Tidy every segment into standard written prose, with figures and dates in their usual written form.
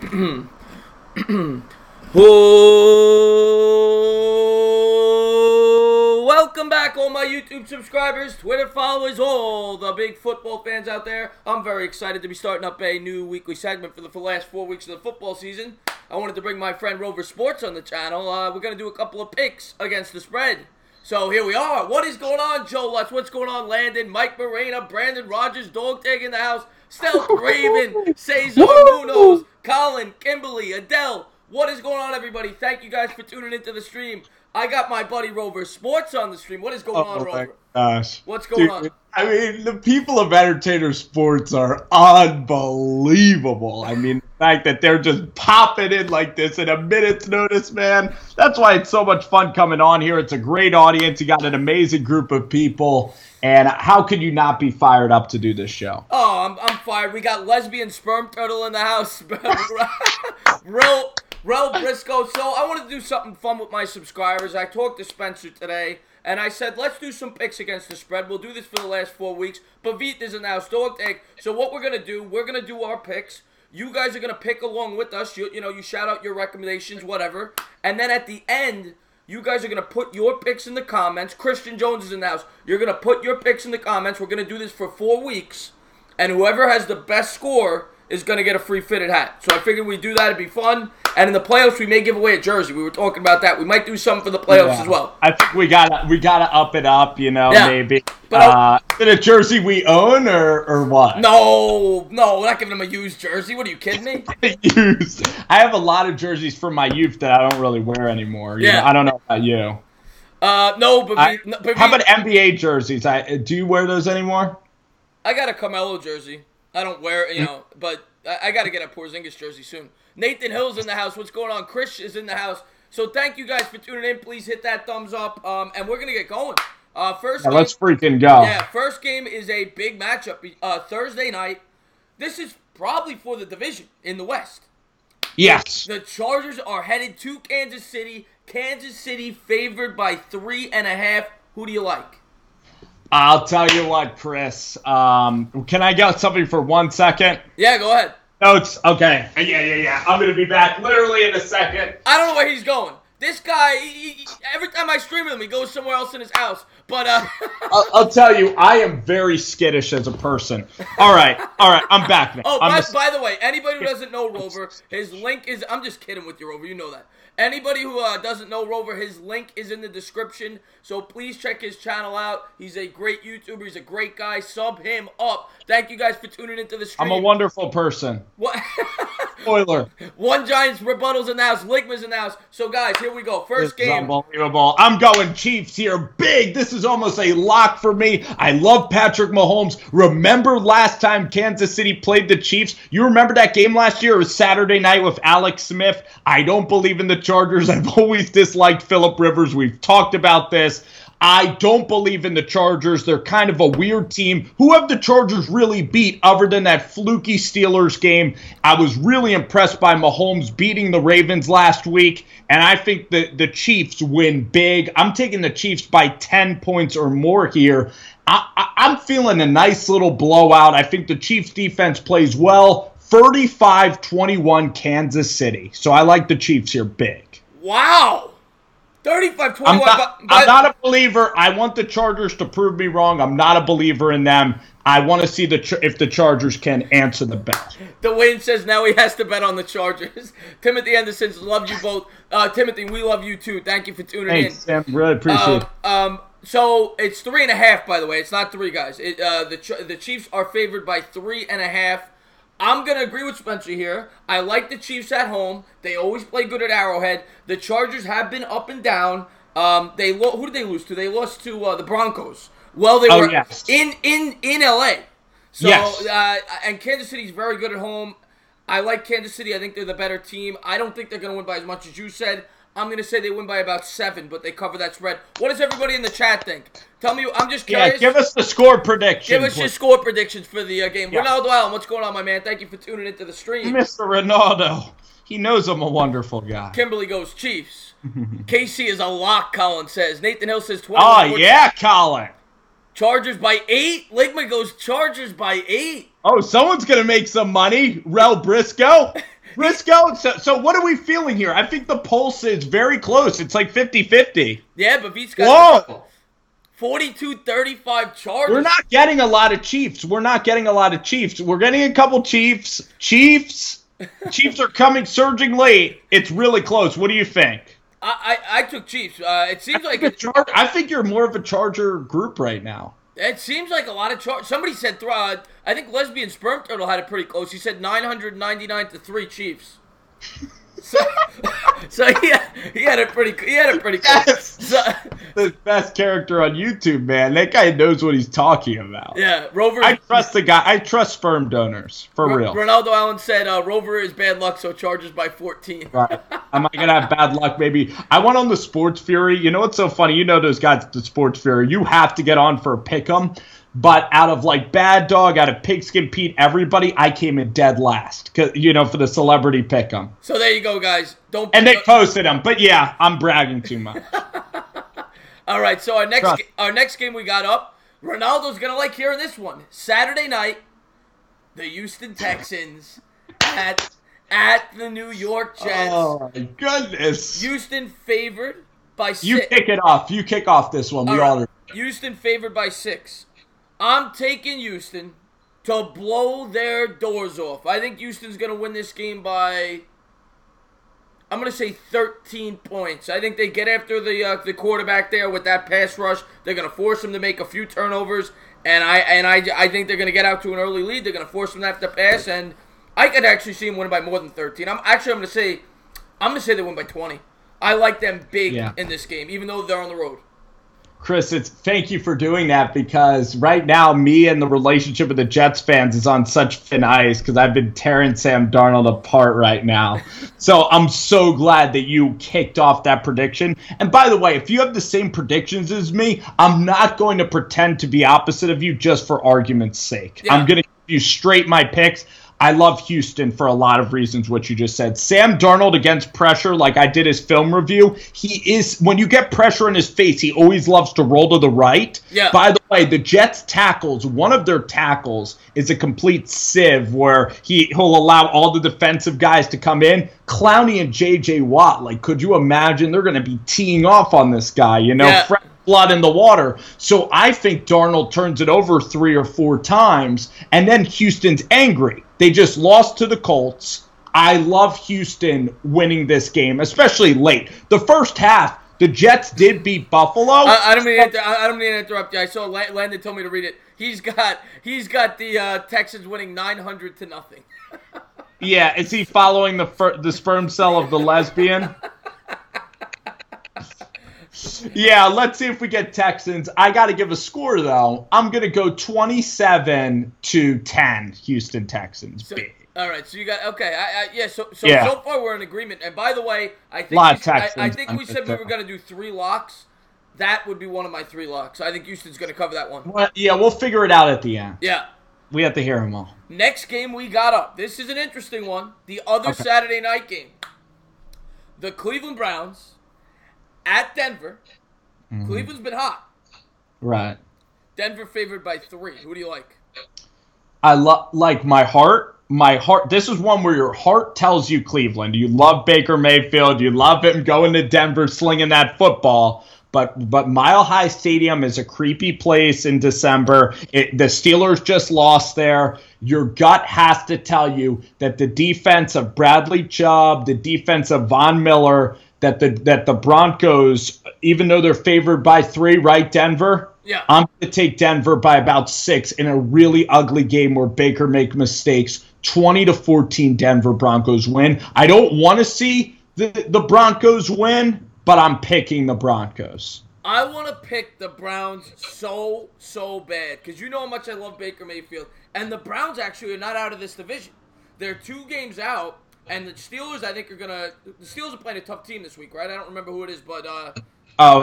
Welcome back, all my YouTube subscribers, Twitter followers, all the big football fans out there. I'm very excited to be starting up a new weekly segment for the last 4 weeks of the football season. I wanted to bring my friend Rover Sports on the channel. We're going to do a couple of picks against the spread. So here we are. What is going on, Joe Lutz? What's going on, Landon, Mike Morena, Brandon Rogers, Dog Tag in the house, Stealth Raven, Cesar Munoz, Colin, Kimberly, Adele. What is going on, everybody? Thank you guys for tuning into the stream. I got my buddy Rover Sports on the stream. What is going on, Rover? Gosh. What's going on? I mean, the people of Entertainah Sports are unbelievable. I mean, the fact that they're just popping in like this at a minute's notice, man. That's why it's so much fun coming on here. It's a great audience. You got an amazing group of people. And how could you not be fired up to do this show? Oh, I'm fired. We got lesbian sperm turtle in the house. Rel Briscoe. So I wanted to do something fun with my subscribers. I talked to Spencer today, and I said, let's do some picks against the spread. We'll do this for the last 4 weeks. Pavit is in the house. Dog Tag. So what we're going to do, we're going to do our picks. You guys are going to pick along with us. You shout out your recommendations, whatever. And then at the end, you guys are going to put your picks in the comments. Christian Jones is in the house. You're going to put your picks in the comments. We're going to do this for 4 weeks. And whoever has the best score is going to get a free fitted hat. So I figured we'd do that. It'd be fun. And in the playoffs, we may give away a jersey. We were talking about that. We might do something for the playoffs as well. I think we gotta up it up, maybe. But is it a jersey we own or what? No, we're not giving them a used jersey. What, are you kidding me? Used. I have a lot of jerseys from my youth that I don't really wear anymore. I don't know about you. No, but how about NBA jerseys? Do you wear those anymore? I got a Carmelo jersey. I don't wear it, but I got to get a Porzingis jersey soon. Nathan Hill's in the house. What's going on? Chris is in the house. So thank you guys for tuning in. Please hit that thumbs up, and we're going to get going. Let's freaking go. Yeah, first game is a big matchup. Thursday night. This is probably for the division in the West. Yes. The Chargers are headed to Kansas City. Kansas City favored by 3.5. Who do you like? I'll tell you what, Chris. Can I get something for 1 second? Yeah, go ahead. Notes. Okay. Yeah. I'm going to be back literally in a second. I don't know where he's going. This guy, every time I stream with him, he goes somewhere else in his house. But I'll tell you, I am very skittish as a person. All right. I'm back now. Oh, by the way, anybody who doesn't know Rover, his link is. I'm just kidding with you, Rover. You know that. Anybody who doesn't know Rover, his link is in the description. So please check his channel out. He's a great YouTuber. He's a great guy. Sub him up. Thank you guys for tuning into the stream. I'm a wonderful person. What? Spoiler. One Giants rebuttals in the house. Ligma's in the house. So guys, here we go. First game. Unbelievable. I'm going Chiefs here. Big. This is almost a lock for me. I love Patrick Mahomes. Remember last time Kansas City played the Chiefs? You remember that game last year? It was Saturday night with Alex Smith. I don't believe in the Chargers. I've always disliked Phillip Rivers. We've talked about this. I don't believe in the Chargers. They're kind of a weird team. Who have the Chargers really beat other than that fluky Steelers game? I was really impressed by Mahomes beating the Ravens last week, and I think the Chiefs win big. I'm taking the Chiefs by 10 points or more here. I'm feeling a nice little blowout. I think the Chiefs defense plays well. 35-21 Kansas City. So I like the Chiefs here big. Wow. 35-21. I'm not a believer. I want the Chargers to prove me wrong. I'm not a believer in them. I want to see if the Chargers can answer the bell. Dwayne says now he has to bet on the Chargers. Timothy Anderson loves you both. Timothy, we love you too. Thank you for tuning in. Thanks, Sam. Really appreciate it. So it's 3.5, by the way. It's not 3, guys. The Chiefs are favored by 3.5. I'm going to agree with Spencer here. I like the Chiefs at home. They always play good at Arrowhead. The Chargers have been up and down. Who did they lose to? They lost to the Broncos. Well, they were in L.A. So, yes. And Kansas City's very good at home. I like Kansas City. I think they're the better team. I don't think they're going to win by as much as you said. I'm going to say they win by about 7, but they cover that spread. What does everybody in the chat think? Tell me. I'm just curious. Yeah, give us the score prediction. Give us your score predictions for the game. Yeah. Ronaldo Allen, what's going on, my man? Thank you for tuning into the stream. Mr. Ronaldo. He knows I'm a wonderful guy. Kimberly goes Chiefs. KC is a lock, Colin says. Nathan Hill says 20. Oh, yeah, Colin. Chargers by 8. Ligma goes Chargers by 8. Oh, someone's going to make some money. Rel Briscoe. Briscoe, so what are we feeling here? I think the pulse is very close. It's like 50-50. Yeah, but Veets got 42-35 Chargers. We're not getting a lot of Chiefs. We're getting a couple Chiefs. Chiefs are coming surging late. It's really close. What do you think? I took Chiefs. It seems I think you're more of a Charger group right now. It seems like a lot of Chargers. Somebody said, I think Lesbian Sperm Turtle had it pretty close. He said 999-3 Chiefs. So he had it pretty close. Yes. The best character on YouTube, man. That guy knows what he's talking about. Yeah, Rover. I trust the guy. I trust sperm donors for real. Ronaldo Allen said Rover is bad luck, so Chargers by 14. Right. Am I gonna have bad luck? Maybe. I went on the Sports Fury. You know what's so funny? You know those guys at the Sports Fury. You have to get on for a pick'em. But out of like Bad Dog, out of Pigskin Pete, everybody, I came in dead last. For the celebrity pick'em. So there you go, guys. And they posted them. But yeah, I'm bragging too much. All right, so our next game we got up. Ronaldo's gonna like hearing this one. Saturday night, the Euston Texans at the New York Jets. Oh my goodness! Houston favored by 6. You kick it off. You kick off this one. We all. Houston favored by 6. I'm taking Houston to blow their doors off. I think Houston's gonna win this game by, I'm going to say 13 points. I think they get after the quarterback there with that pass rush. They're going to force him to make a few turnovers, and I think they're going to get out to an early lead. They're going to force him to have to pass, and I could actually see him win by more than 13. I'm going to say they win by 20. I like them big in this game, even though they're on the road. Chris, thank you for doing that, because right now me and the relationship with the Jets fans is on such thin ice because I've been tearing Sam Darnold apart right now. So I'm so glad that you kicked off that prediction. And by the way, if you have the same predictions as me, I'm not going to pretend to be opposite of you just for argument's sake. Yeah. I'm going to give you straight my picks. I love Houston for a lot of reasons, what you just said. Sam Darnold against pressure, like I did his film review, when you get pressure in his face, he always loves to roll to the right. Yeah. By the way, the Jets tackles, one of their tackles is a complete sieve where he'll allow all the defensive guys to come in. Clowney and J.J. Watt, like, could you imagine? They're going to be teeing off on this guy, fresh blood in the water. So I think Darnold turns it over 3 or 4 times, and then Houston's angry. They just lost to the Colts. I love Houston winning this game, especially late. The first half, the Jets did beat Buffalo. I don't mean to interrupt you. I saw Landon told me to read it. He's got the Texans winning 900-0. Yeah, is he following the sperm cell of the lesbian? Yeah, let's see if we get Texans. I got to give a score, though. I'm going to go 27-10 Houston Texans. All right, so you got, okay. So far we're in agreement. And by the way, I think we said we were going to do 3 locks. That would be one of my 3 locks. I think Houston's going to cover that one. Well, yeah, we'll figure it out at the end. Yeah. We have to hear them all. Next game we got up. This is an interesting one. The other Saturday night game. The Cleveland Browns at Denver. Mm-hmm. Cleveland's been hot. Right. Denver favored by 3. Who do you like? I like my heart. My heart. This is one where your heart tells you Cleveland. You love Baker Mayfield. You love him going to Denver, slinging that football. But Mile High Stadium is a creepy place in December. The Steelers just lost there. Your gut has to tell you that the defense of Bradley Chubb, the defense of Von Miller, that the Broncos, even though they're favored by 3, right, Denver? Yeah. I'm going to take Denver by about 6 in a really ugly game where Baker makes mistakes. 20-14 Denver Broncos win. I don't want to see the Broncos win, but I'm picking the Broncos. I want to pick the Browns so bad because you know how much I love Baker Mayfield. And the Browns actually are not out of this division. They're 2 games out. And the Steelers, I think, the Steelers are playing a tough team this week, right? I don't remember who it is, but...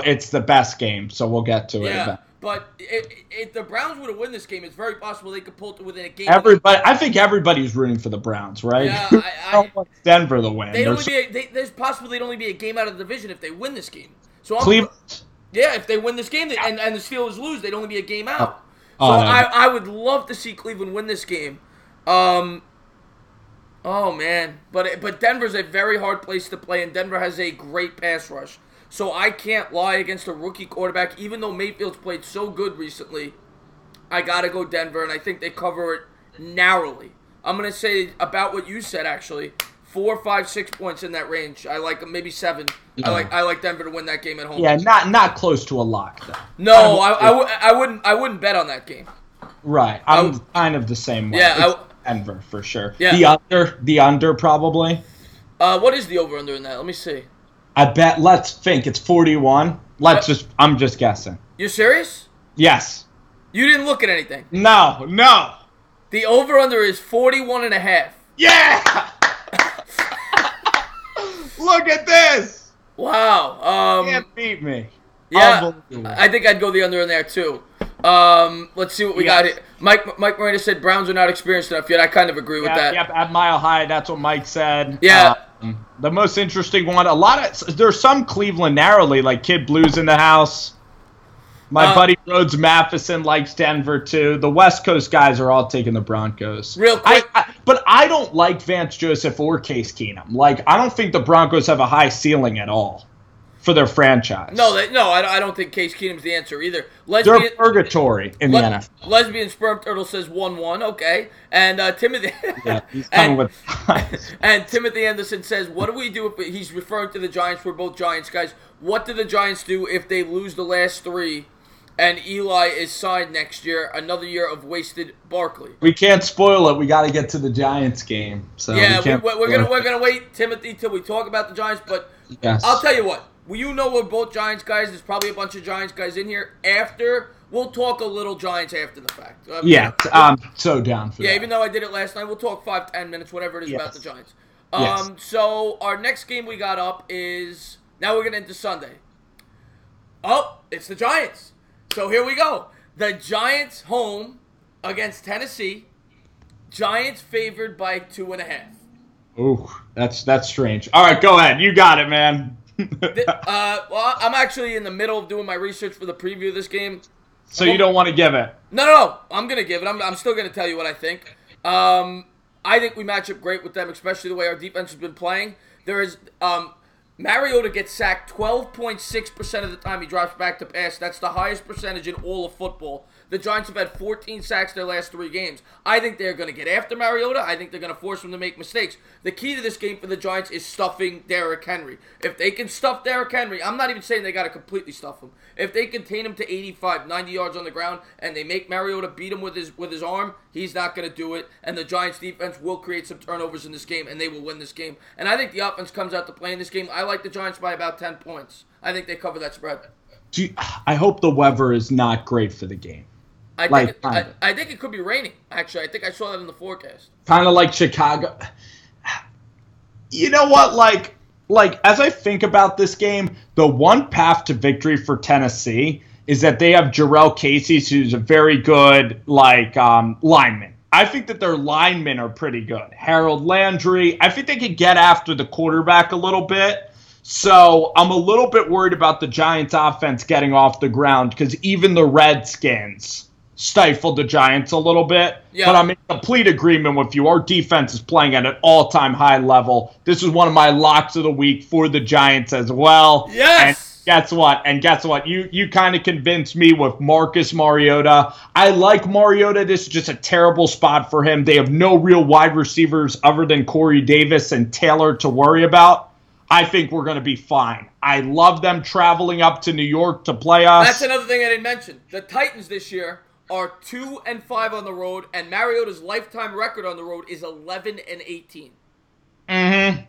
it's the best game, so we'll get to it. Yeah, but if the Browns were to win this game, it's very possible they could pull it within a game. I think everybody's rooting for the Browns, right? Yeah, I don't want Denver to win. There's possible they'd only be a game out of the division if they win this game. So Cleveland? Yeah, if they win this game and the Steelers lose, they'd only be a game out. I would love to see Cleveland win this game. Oh, man. But Denver's a very hard place to play, and Denver has a great pass rush. So I can't lie against a rookie quarterback, even though Mayfield's played so good recently. I got to go Denver, and I think they cover it narrowly. I'm going to say about what you said, actually. 4, 5, 6 points in that range. I like maybe 7. Yeah. I like Denver to win that game at home. Yeah, not close to a lock, though. No, I wouldn't bet on that game. Right. I'm kind of the same way. Yeah, Denver for sure. Yeah. The under probably. What is the over/under in that? Let me see. I bet. Let's think. It's 41. I'm just guessing. You serious? Yes. You didn't look at anything. No. The over/under is 41.5. Yeah. Look at this. Wow. Can't beat me. Yeah. I think I'd go the under in there too. Let's see what we got here. Mike Moreno said Browns are not experienced enough yet. I kind of agree with that. Yep, at Mile High, that's what Mike said. Yeah. The most interesting one, there's some Cleveland narrowly, like Kid Blues in the house. My buddy Rhodes Matheson likes Denver too. The West Coast guys are all taking the Broncos. Real quick. But I don't like Vance Joseph or Case Keenum. Like, I don't think the Broncos have a high ceiling at all for their franchise. No, I don't think Case Keenum's the answer either. They're purgatory in the NFL. Lesbian Sperm Turtle says 1-1, okay. And Timothy he's coming with and Timothy Anderson says, what do we do if he's referring to the Giants? We're both Giants guys. What do the Giants do if they lose the last 3 and Eli is signed next year? Another year of wasted Barkley. We can't spoil it. We got to get to the Giants game. So yeah, we're gonna wait, Timothy, till we talk about the Giants. But yes. I'll tell you what. Well, you know we're both Giants guys. There's probably a bunch of Giants guys in here. We'll talk a little Giants after the fact. I'm so down for that. Yeah, even though I did it last night, we'll talk 5-10 minutes, whatever it is about the Giants. Yes. So our next game we got up is, now we're getting into Sunday. Oh, it's the Giants. So here we go. The Giants home against Tennessee. Giants favored by 2.5. Ooh, that's strange. All right, go ahead. You got it, man. Well, I'm actually in the middle of doing my research for the preview of this game. So you don't want to give it? No. I'm going to give it. I'm still going to tell you what I think. I think we match up great with them, especially the way our defense has been playing. There is Mariota gets sacked 12.6% of the time he drops back to pass. That's the highest percentage in all of football. The Giants have had 14 sacks their last 3 games. I think they're going to get after Mariota. I think they're going to force him to make mistakes. The key to this game for the Giants is stuffing Derrick Henry. If they can stuff Derrick Henry, I'm not even saying they got to completely stuff him. If they contain him to 85, 90 yards on the ground, and they make Mariota beat him with his arm, he's not going to do it. And the Giants defense will create some turnovers in this game, and they will win this game. And I think the offense comes out to play in this game. I like the Giants by about 10 points. I think they cover that spread. I hope the weather is not great for the game. I think it could be raining, actually. I think I saw that in the forecast. Kind of like Chicago. You know what? Like as I think about this game, the one path to victory for Tennessee is that they have Jarrell Casey, who's a very good lineman. I think that their linemen are pretty good. Harold Landry. I think they could get after the quarterback a little bit. So I'm a little bit worried about the Giants' offense getting off the ground because even the Redskins stifled the Giants a little bit. Yeah. But I'm in complete agreement with you. Our defense is playing at an all-time high level. This is one of my locks of the week for the Giants as well. Yes! And guess what? You kind of convinced me with Marcus Mariota. I like Mariota. This is just a terrible spot for him. They have no real wide receivers other than Corey Davis and Taylor to worry about. I think we're going to be fine. I love them traveling up to New York to play us. That's another thing I didn't mention. The Titans this year are 2-5 on the road, and Mariota's lifetime record on the road is 11-18. Mm-hmm.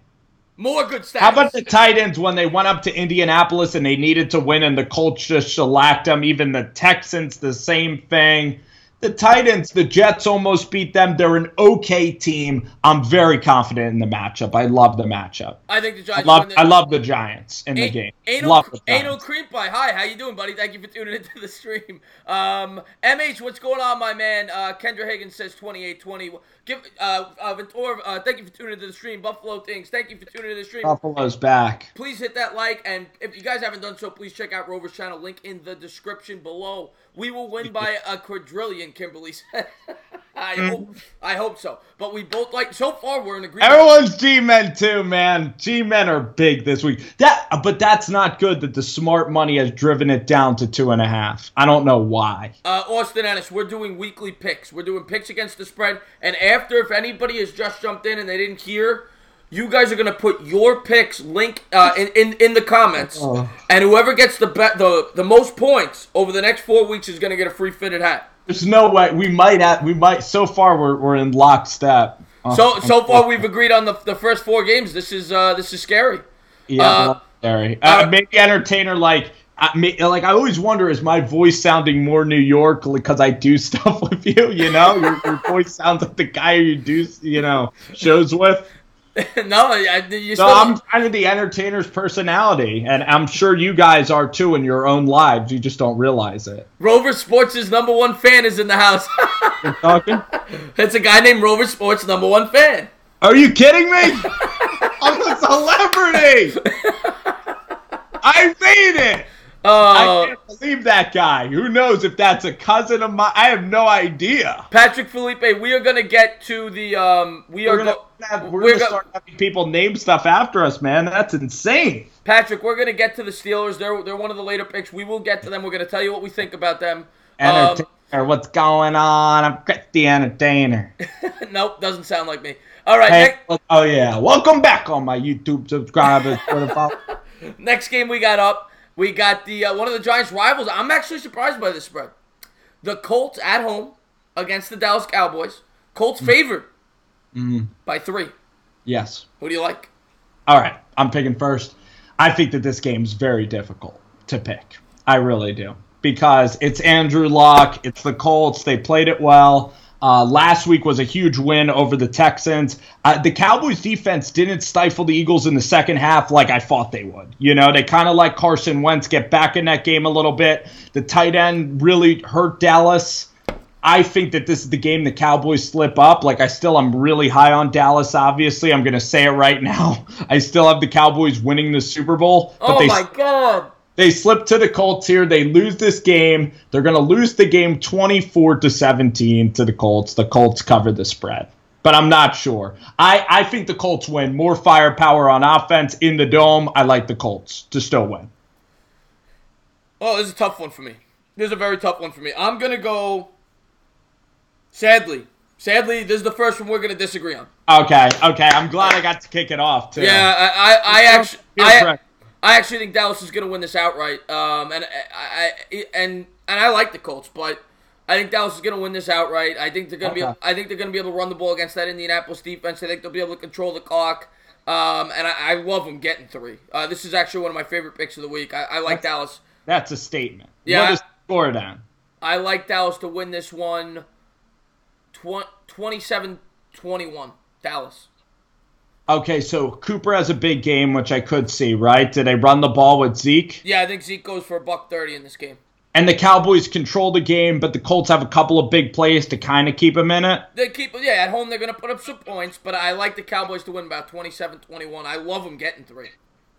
More good stats. How about the Titans when they went up to Indianapolis and they needed to win and the Colts just shellacked them? Even the Texans, the same thing. The Titans, the Jets almost beat them. They're an okay team. I'm very confident in the matchup. I love the matchup. I think the Giants. I love the Giants in the game. Anal Creep Pie. Hi, how you doing, buddy? Thank you for tuning into the stream. MH, what's going on, my man? Kendra Higgins says 28-20. Ventura, thank you for tuning into the stream. Buffalo Things, thank you for tuning into the stream. Buffalo's back. Please hit that like, and if you guys haven't done so, please check out Rover's channel. Link in the description below. We will win by a quadrillion, Kimberly said. I hope so. But we both so far we're in agreement. Everyone's G-men too, man. G-men are big this week. But that's not good that the smart money has driven it down to 2.5. I don't know why. Austin Ennis, we're doing weekly picks. We're doing picks against the spread. And after, if anybody has just jumped in and they didn't hear, you guys are going to put your picks link in the comments. And whoever gets the most points over the next 4 weeks is going to get a free fitted hat. There's no way. We might. So far, we're in lockstep. So far, we've agreed on the first 4 games. This is scary. Yeah, scary. Maybe Entertainah, I always wonder, is my voice sounding more New York because I do stuff with you? You know, your voice sounds like the guy you do, shows with. No, I'm kind of the Entertainer's personality, and I'm sure you guys are too in your own lives. You just don't realize it. Rover Sports' #1 fan is in the house. You're talking? It's a guy named Rover Sports' #1 fan. Are you kidding me? I'm a celebrity. I made it. I can't believe that guy. Who knows if that's a cousin of mine? I have no idea. Patrick Felipe, we are going to get to the we're going to start having people name stuff after us, man. That's insane. Patrick, we're going to get to the Steelers. They're one of the later picks. We will get to them. We're going to tell you what we think about them. Entertainer, what's going on? I'm the Entertainer. Nope, doesn't sound like me. All right. Oh yeah, welcome back on my YouTube subscribers. Next game we got up. We got the one of the Giants' rivals. I'm actually surprised by this spread. The Colts at home against the Dallas Cowboys. Colts favored by 3. Yes. Who do you like? All right, I'm picking first. I think that this game's very difficult to pick. I really do. Because it's Andrew Luck. It's the Colts. They played it well. Last week was a huge win over the Texans. The Cowboys defense didn't stifle the Eagles in the second half like I thought they would. They kind of let Carson Wentz get back in that game a little bit. The tight end really hurt Dallas. I think that this is the game the Cowboys slip up. I'm really high on Dallas, obviously. I'm going to say it right now. I still have the Cowboys winning the Super Bowl. But my God. They slip to the Colts here. They lose this game. They're going to lose the game 24-17 to the Colts. The Colts cover the spread. But I'm not sure. I think the Colts win. More firepower on offense in the Dome. I like the Colts to still win. Oh, this is a tough one for me. This is a very tough one for me. I'm going to go, sadly, this is the first one we're going to disagree on. Okay. I'm glad I got to kick it off, too. Yeah, I actually think Dallas is going to win this outright, and I like the Colts, but I think Dallas is going to win this outright. I think they're going to be able to run the ball against that Indianapolis defense. I think they'll be able to control the clock, and I love them getting 3. This is actually one of my favorite picks of the week. I like Dallas. That's a statement. Yeah, what is the score down? I like Dallas to win this one, 27-21. Dallas. Okay, so Cooper has a big game, which I could see, right? Did they run the ball with Zeke? Yeah, I think Zeke goes for $130 in this game. And the Cowboys control the game, but the Colts have a couple of big plays to kind of keep them in it? At home they're going to put up some points, but I like the Cowboys to win about 27-21. I love them getting 3.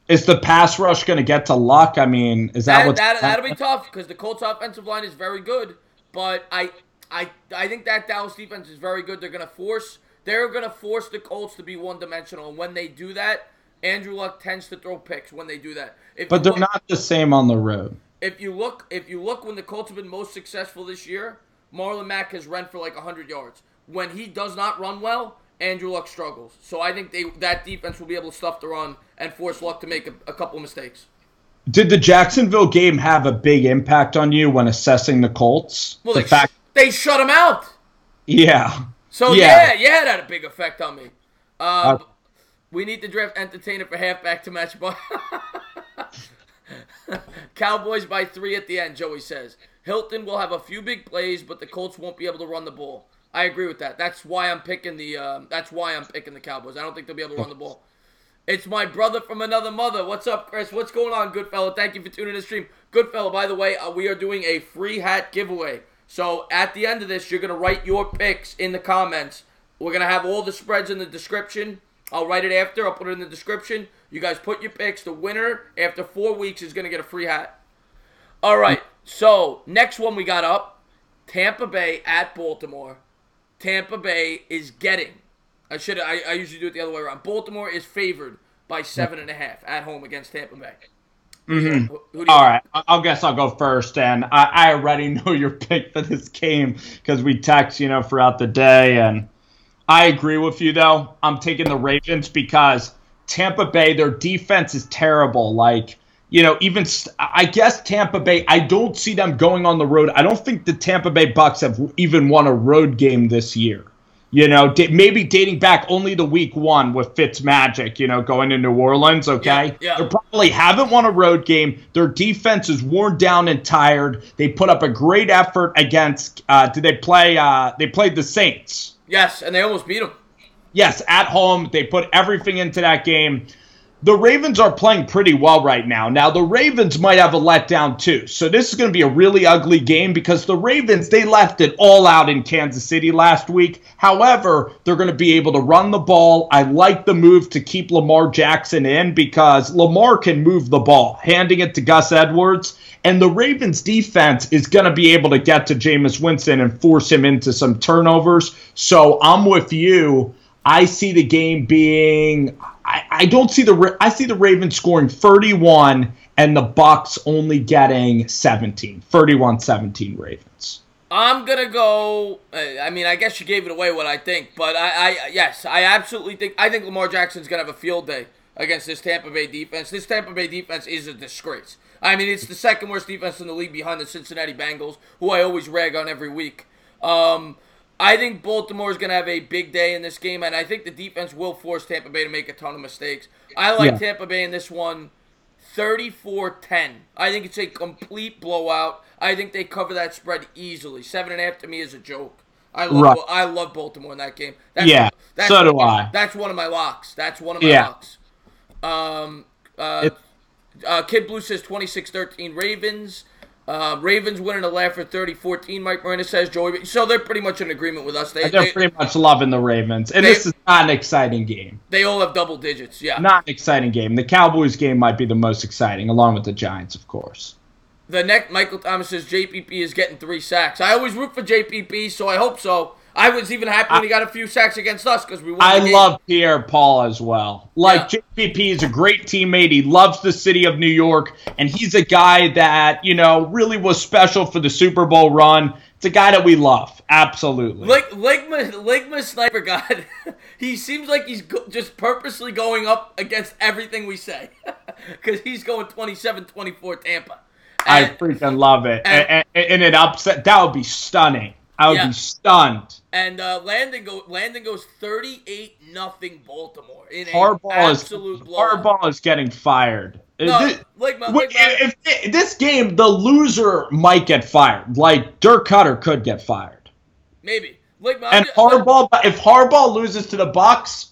Is the pass rush going to get to Luck? I mean, is that that'll be tough because the Colts offensive line is very good, but I think that Dallas defense is very good. They're going to force the Colts to be one-dimensional, and when they do that, Andrew Luck tends to throw picks when they do that. But they're not the same on the road. If you look when the Colts have been most successful this year, Marlon Mack has run for 100 yards. When he does not run well, Andrew Luck struggles. So I think that defense will be able to stuff the run and force Luck to make a couple mistakes. Did the Jacksonville game have a big impact on you when assessing the Colts? Well, they shut him out. Yeah. So yeah, it had a big effect on me. We need to draft Entertainah for halfback to match. Cowboys by 3 at the end, Joey says. Hilton will have a few big plays, but the Colts won't be able to run the ball. I agree with that. That's why I'm picking the Cowboys. I don't think they'll be able to run the ball. It's my brother from another mother. What's up, Chris? What's going on, good fella? Thank you for tuning in to the stream. Good fella, by the way, we are doing a free hat giveaway. So at the end of this, you're going to write your picks in the comments. We're going to have all the spreads in the description. I'll write it after. I'll put it in the description. You guys put your picks. The winner, after 4 weeks, is going to get a free hat. All right. So next one we got up, Tampa Bay at Baltimore. Tampa Bay is getting. I usually do it the other way around. Baltimore is favored by 7.5 at home against Tampa Bay. Mm-hmm. Who do you All like? right, I guess I'll go first, and I already know your pick for this game because we text, throughout the day, and I agree with you, though. I'm taking the Ravens because Tampa Bay, their defense is terrible. Like, I guess Tampa Bay, I don't see them going on the road. I don't think the Tampa Bay Bucs have even won a road game this year. Maybe dating back only to week 1 with Fitzmagic, going to New Orleans, okay? Yeah. They probably haven't won a road game. Their defense is worn down and tired. They put up a great effort against, they played the Saints. Yes, and they almost beat them. Yes, at home. They put everything into that game. The Ravens are playing pretty well right now. Now, the Ravens might have a letdown too. So this is going to be a really ugly game because the Ravens, they left it all out in Kansas City last week. However, they're going to be able to run the ball. I like the move to keep Lamar Jackson in because Lamar can move the ball, handing it to Gus Edwards. And the Ravens defense is going to be able to get to Jameis Winston and force him into some turnovers. So I'm with you. I see the game being, I see the Ravens scoring 31 and the Bucs only getting 17. 31-17 Ravens. I'm going to go, I guess you gave it away what I think, but I absolutely think Lamar Jackson's going to have a field day against this Tampa Bay defense. This Tampa Bay defense is a disgrace. It's the second worst defense in the league behind the Cincinnati Bengals, who I always rag on every week. I think Baltimore is going to have a big day in this game, and I think the defense will force Tampa Bay to make a ton of mistakes. I like Tampa Bay in this one 34-10. I think it's a complete blowout. I think they cover that spread easily. 7.5 to me is a joke. I love Baltimore in that game. So do I. That's one of my locks. Locks. Kid Blue says 26-13 Ravens. Ravens winning a laugh for 30-14, Mike Marina says. Joey, so they're pretty much in agreement with us. They're pretty much loving the Ravens. And this is not an exciting game. They all have double digits, yeah. Not an exciting game. The Cowboys game might be the most exciting, along with the Giants, of course. Michael Thomas says JPP is getting 3 sacks. I always root for JPP, so I hope so. I was even happy when he got a few sacks against us because we won the game. Love Pierre-Paul as well. JPP is a great teammate. He loves the city of New York, and he's a guy that, really was special for the Super Bowl run. It's a guy that we love. Absolutely. Ligma Sniper God, he seems like he's just purposely going up against everything we say because he's going 27-24 Tampa. I freaking love it. And it upset. That would be stunning. I would be stunned. And Landon goes 38-0 Baltimore in Harbaugh Harbaugh is getting fired. If this game, the loser might get fired. Like Dirk Cutter could get fired. Maybe. If Harbaugh loses to the Bucs,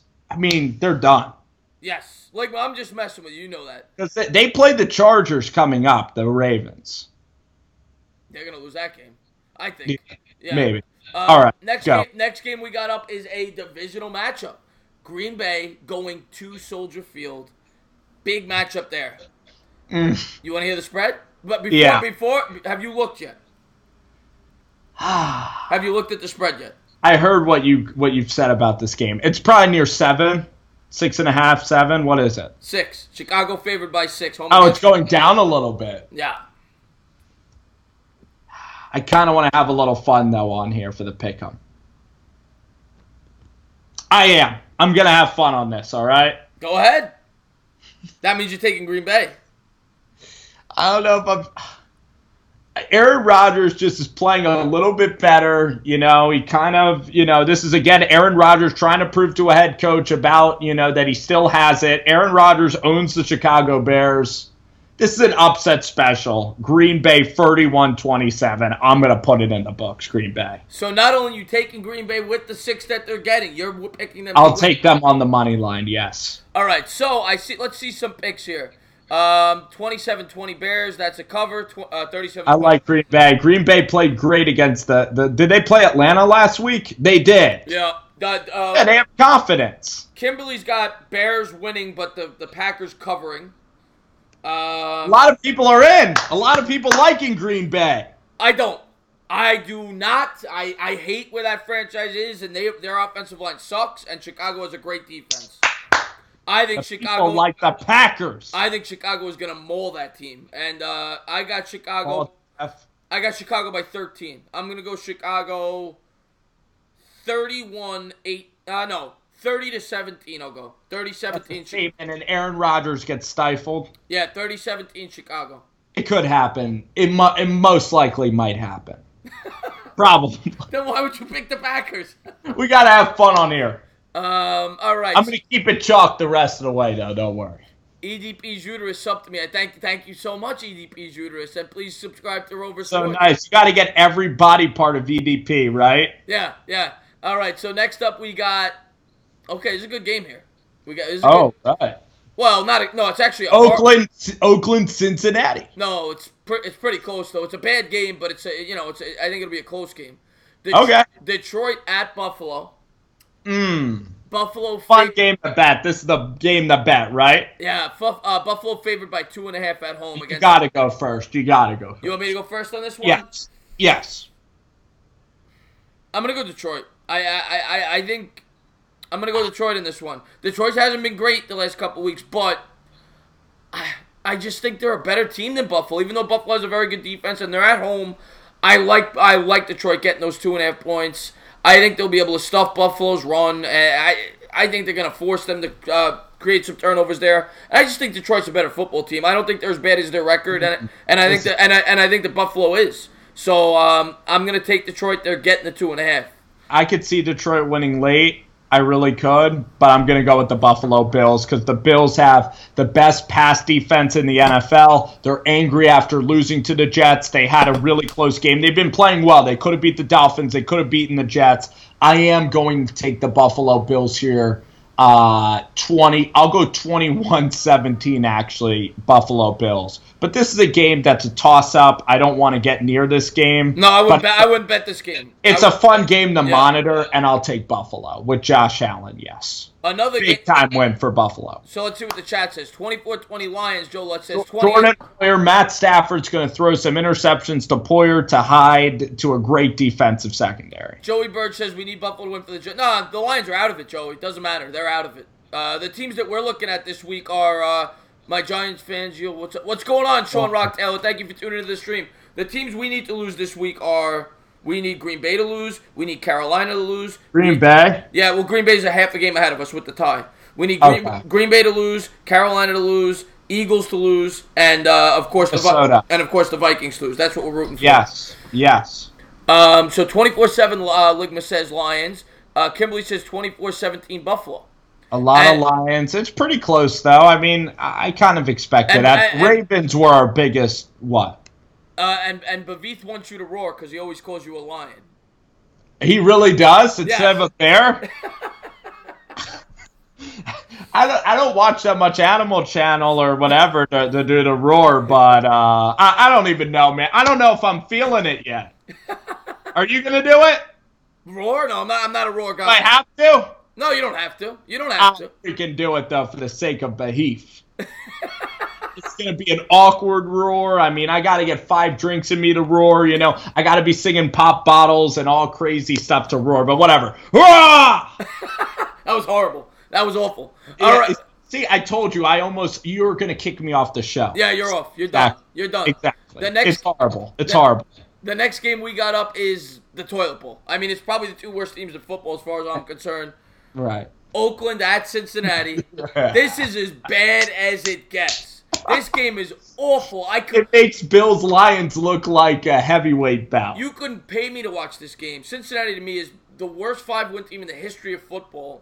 they're done. Yes. I'm just messing with you. You know that. Because they play the Chargers coming up, the Ravens. They're going to lose that game, I think. Yeah. Maybe. All right, next game we got up is a divisional matchup. Green Bay going to Soldier Field. Big matchup there. You want to hear the spread? But before, have you looked yet? Have you looked at the spread yet? I heard what you've said about this game. It's probably near 7, 6.5, 7. What is it? 6. Chicago favored by 6. It's going down a little bit. Yeah. I kind of want to have a little fun, though, on here for the pick'em. I am. I'm going to have fun on this, all right? Go ahead. That means you're taking Green Bay. I don't know if I'm... Aaron Rodgers just is playing a little bit better. He kind of, this is, again, Aaron Rodgers trying to prove to a head coach about, that he still has it. Aaron Rodgers owns the Chicago Bears. This is an upset special. Green Bay 31-27. I'm going to put it in the books, Green Bay. So not only are you taking Green Bay with the 6 that they're getting, you're picking them. I'll take them on the money line, yes. All right, so let's see some picks here. 27-20 Bears, that's a cover. 37. I like Green Bay. Green Bay played great against the did they play Atlanta last week? They did. Yeah. They have confidence. Kimberly's got Bears winning, but the Packers covering. A lot of people are in. A lot of people liking Green Bay. I don't. I do not. I hate where that franchise is, and their offensive line sucks, and Chicago has a great defense. I think Chicago like the Packers. I think Chicago is going to maul that team, and I got Chicago. I got Chicago by 13. I'm going to go Chicago 31-8. No, 30-17. I'll go 30-17. And then Aaron Rodgers gets stifled. Yeah, 30-17 Chicago. It could happen. It most likely might happen. Probably. Then why would you pick the Packers? We got to have fun on here. All right. I'm going to keep it chalk the rest of the way, though. Don't worry. EDP Juderus subbed to me. I thank you so much, EDP Juderus, and please subscribe to Rover. So nice. You got to get every body part of EDP, right? Yeah. All right. So next up we got. Okay, it's a good game here. Right. Well, no, it's actually Oakland, Cincinnati. No, it's pretty close though. It's a bad game, but I think it'll be a close game. Okay. Detroit at Buffalo. Buffalo. Fun game to bet. This is the game to bet, right? Yeah. Buffalo favored by 2.5 at home. You got to go first. You want me to go first on this one? Yes. I'm gonna go Detroit. I think I'm going to go Detroit in this one. Detroit hasn't been great the last couple weeks, but I just think they're a better team than Buffalo. Even though Buffalo has a very good defense and they're at home, I like Detroit getting those 2.5 points. I think they'll be able to stuff Buffalo's run. I think they're going to force them to create some turnovers there. I just think Detroit's a better football team. I don't think they're as bad as their record, and I think that Buffalo is. So I'm going to take Detroit. They're getting the 2.5. I could see Detroit winning late. I really could, but I'm going to go with the Buffalo Bills because the Bills have the best pass defense in the NFL. They're angry after losing to the Jets. They had a really close game. They've been playing well. They could have beat the Dolphins. They could have beaten the Jets. I am going to take the Buffalo Bills here. I'll go 21-17, actually, Buffalo Bills. But this is a game that's a toss-up. I don't want to get near this game. No, I wouldn't bet this game. It's a fun game to monitor, and I'll take Buffalo with Josh Allen, yes. Another big-time win for Buffalo. So let's see what the chat says. 24-20 Lions. Joe Lutz says 20. Jordan Poyer, Matt Stafford's going to throw some interceptions to Poyer to hide to a great defensive secondary. Joey Bird says we need Buffalo to win for the Jets. No, the Lions are out of it, Joey. It doesn't matter. They're out of it. The teams that we're looking at this week are my Giants fans. What's going on, Sean Rocktail? Thank you for tuning into the stream. The teams we need to lose this week are... We need Green Bay to lose. We need Carolina to lose. Green Bay? Yeah, well, Green Bay's a half a game ahead of us with the tie. We need Green Bay to lose, Carolina to lose, Eagles to lose, and of course the Vikings to lose. That's what we're rooting for. Yes. So 24-7 Ligma says Lions. Kimberly says 24-17 Buffalo. A lot of Lions. It's pretty close, though. I mean, I kind of expected that. Ravens were our biggest what? And Bavith wants you to roar because he always calls you a lion. He really does instead of a bear. I don't watch that much Animal Channel or whatever to do the roar, but I don't even know, man. I don't know if I'm feeling it yet. Are you gonna do it? Roar? No, I'm not a roar guy. I have to. No, you don't have to. You don't have to. We can do it though for the sake of Bahif. It's going to be an awkward roar. I mean, I got to get 5 drinks in me to roar, you know. I got to be singing pop bottles and all crazy stuff to roar, but whatever. That was horrible. That was awful. Yeah, all right. See, I told you, you were going to kick me off the show. Yeah, you're off. You're done. You're done. Exactly. It's horrible. It's horrible. The next game we got up is the toilet bowl. I mean, it's probably the 2 worst teams in football as far as I'm concerned. Right. Oakland at Cincinnati. This is as bad as it gets. This game is awful. It makes Bills Lions look like a heavyweight bout. You couldn't pay me to watch this game. Cincinnati to me is the worst 5-win team in the history of football.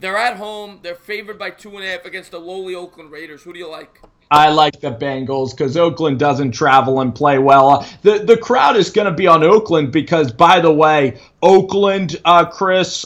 They're at home. They're favored by 2.5 against the lowly Oakland Raiders. Who do you like? I like the Bengals because Oakland doesn't travel and play well. The crowd is going to be on Oakland because, by the way, Oakland, Chris,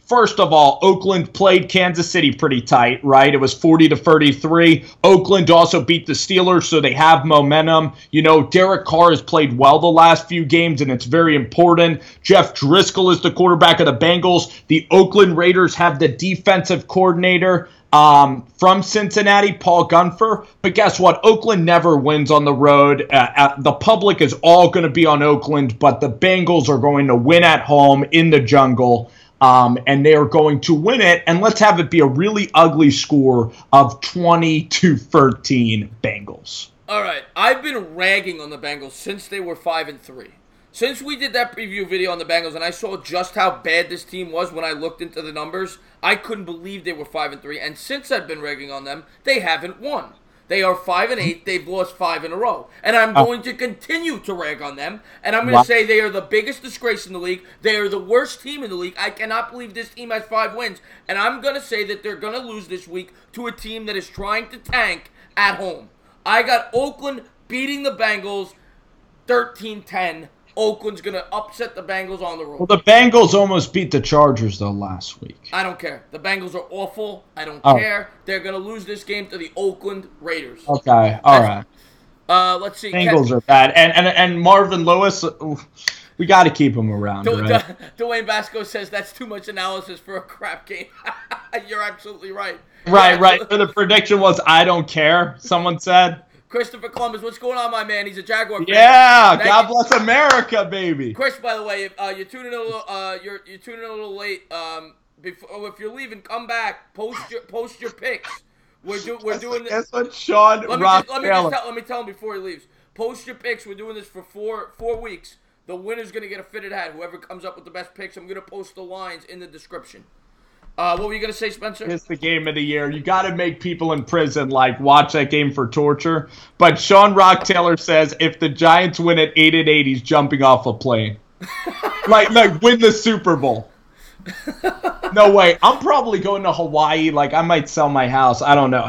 First of all, Oakland played Kansas City pretty tight, right? It was 40-33. Oakland also beat the Steelers, so they have momentum. You know, Derek Carr has played well the last few games, and it's very important. Jeff Driscoll is the quarterback of the Bengals. The Oakland Raiders have the defensive coordinator. From Cincinnati, Paul Gunfer. But guess what? Oakland never wins on the road. The public is all going to be on Oakland, but the Bengals are going to win at home in the jungle. And they are going to win it. And let's have it be a really ugly score of 20-13 Bengals. All right. I've been ragging on the Bengals since they were 5-3. Since we did that preview video on the Bengals and I saw just how bad this team was when I looked into the numbers, I couldn't believe they were 5-3. And since I've been ragging on them, they haven't won. They are 5-8. They've lost 5 in a row. And I'm going to continue to rag on them. And I'm going to say they are the biggest disgrace in the league. They are the worst team in the league. I cannot believe this team has 5 wins. And I'm going to say that they're going to lose this week to a team that is trying to tank at home. I got Oakland beating the Bengals 13-10. Oakland's going to upset the Bengals on the road. Well, the Bengals almost beat the Chargers, though, last week. I don't care. The Bengals are awful. I don't care. They're going to lose this game to the Oakland Raiders. Okay, all right. Let's see. Bengals are bad. And Marvin Lewis, we got to keep him around, right? Dwayne Basco says that's too much analysis for a crap game. You're absolutely right. Right. So the prediction was, I don't care, someone said. Christopher Columbus, what's going on, my man? He's a Jaguar fan. Yeah, God bless America, baby. Chris, by the way, you're tuning in a little, you're tuning in a little late. If you're leaving, come back. Post your picks. We're doing this. That's what Sean. Let me tell him before he leaves. Post your picks. We're doing this for four weeks. The winner's gonna get a fitted hat. Whoever comes up with the best picks, I'm gonna post the lines in the description. What were you going to say, Spencer? It's the game of the year. You got to make people in prison, watch that game for torture. But Sean Rock Taylor says if the Giants win at 8-8, he's jumping off a plane. like win the Super Bowl. No way. I'm probably going to Hawaii. I might sell my house. I don't know.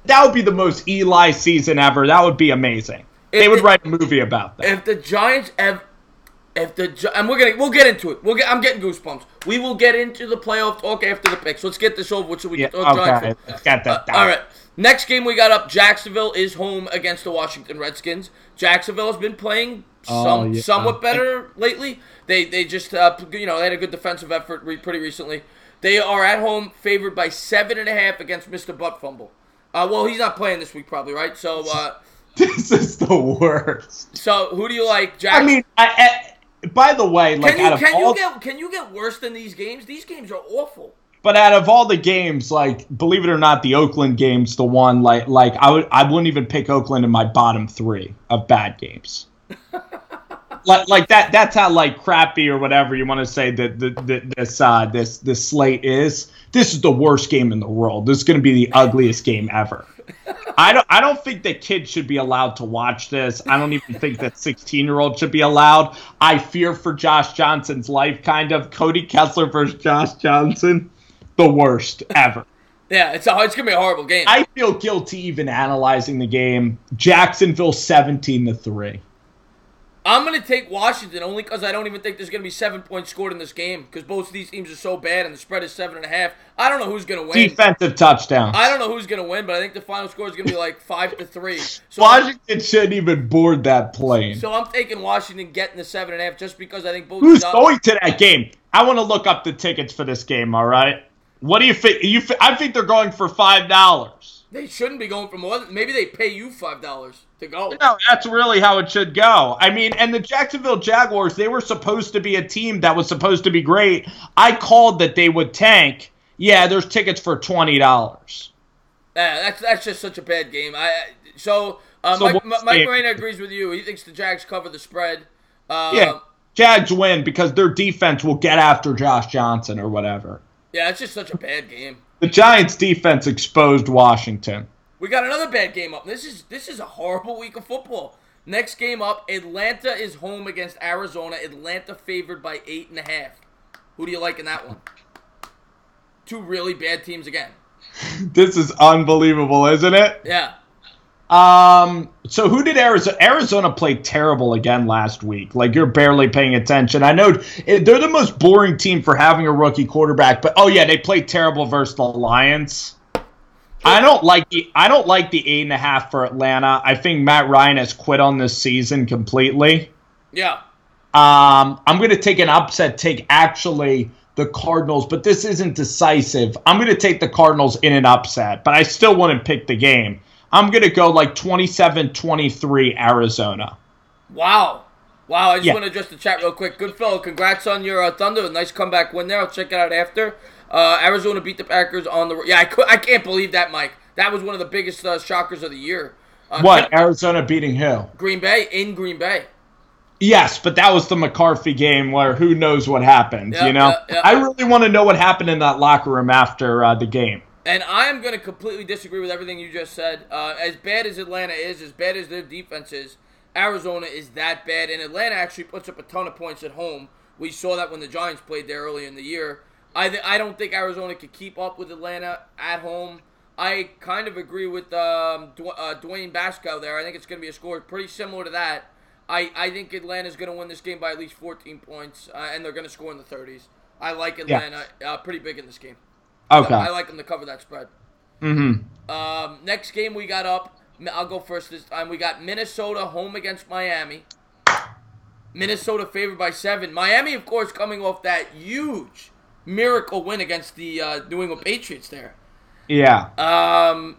That would be the most Eli season ever. That would be amazing. They would write a movie about that. If the Giants and we'll get into it. I'm getting goosebumps. We will get into the playoff talk after the picks. Let's get this over with so we can talk Giants. Let's get that down. All right. Next game we got up, Jacksonville is home against the Washington Redskins. Jacksonville has been playing somewhat better lately. They just they had a good defensive effort pretty recently. They are at home favored by 7.5 against Mr. Butt Fumble. Well, he's not playing this week probably, right? So this is the worst. So who do you like, Jack? I mean, by the way, can you get worse than these games? These games are awful. But out of all the games, believe it or not, the Oakland game's the one. I wouldn't even pick Oakland in my bottom 3 of bad games. That. That's how crappy or whatever you want to say that this slate is. This is the worst game in the world. This is going to be the ugliest game ever. I don't think that kids should be allowed to watch this. I don't even think that 16-year-olds should be allowed. I fear for Josh Johnson's life, kind of. Cody Kessler versus Josh Johnson, the worst ever. Yeah, it's going to be a horrible game. I feel guilty even analyzing the game. Jacksonville 17-3. I'm going to take Washington only because I don't even think there's going to be 7 points scored in this game because both of these teams are so bad and the spread is 7.5. I don't know who's going to win. Defensive touchdowns. I don't know who's going to win, but I think the final score is going to be 5-3. So Washington shouldn't even board that plane. So I'm taking Washington getting the 7.5 just because I think both. Who's going to that game? I want to look up the tickets for this game. All right. What do you think? I think they're going for $5. They shouldn't be going for more. Maybe they pay you $5 to go. No, that's really how it should go. I mean, and the Jacksonville Jaguars, they were supposed to be a team that was supposed to be great. I called that they would tank. Yeah, there's tickets for $20. That's just such a bad game. Mike Moreno agrees with you. He thinks the Jags cover the spread. Yeah, Jags win because their defense will get after Josh Johnson or whatever. Yeah, it's just such a bad game. The Giants' defense exposed Washington. We got another bad game up. This is a horrible week of football. Next game up, Atlanta is home against Arizona. Atlanta favored by 8.5. Who do you like in that one? Two really bad teams again. This is unbelievable, isn't it? Yeah. So who did Arizona? Arizona played terrible again last week. You're barely paying attention. I know they're the most boring team for having a rookie quarterback, but they played terrible versus the Lions. I don't like the 8.5 for Atlanta. I think Matt Ryan has quit on this season completely. Yeah. I'm going to take an upset take. Actually, the Cardinals, but this isn't decisive. I'm going to take the Cardinals in an upset, but I still wouldn't pick the game. I'm going to go like 27-23 Arizona. Wow. I just want to address the chat real quick. Good fellow, congrats on your Thunder. A nice comeback win there. I'll check it out after. Arizona beat the Packers on the... Yeah, I can't believe that, Mike. That was one of the biggest shockers of the year. Arizona beating who? Green Bay, in Green Bay. Yes, but that was the McCarthy game where who knows what happened, you know? I really want to know what happened in that locker room after the game. And I am going to completely disagree with everything you just said. As bad as Atlanta is, as bad as their defense is, Arizona is that bad. And Atlanta actually puts up a ton of points at home. We saw that when the Giants played there early in the year. I don't think Arizona could keep up with Atlanta at home. I kind of agree with Dwayne Basco there. I think it's going to be a score pretty similar to that. I think Atlanta's going to win this game by at least 14 points, and they're going to score in the 30s. I like Atlanta pretty big in this game. Okay. I like them to cover that spread. Mm-hmm. Next game we got up. I'll go first this time. We got Minnesota home against Miami. Minnesota favored by 7. Miami, of course, coming off that huge miracle win against the New England Patriots there. Yeah. I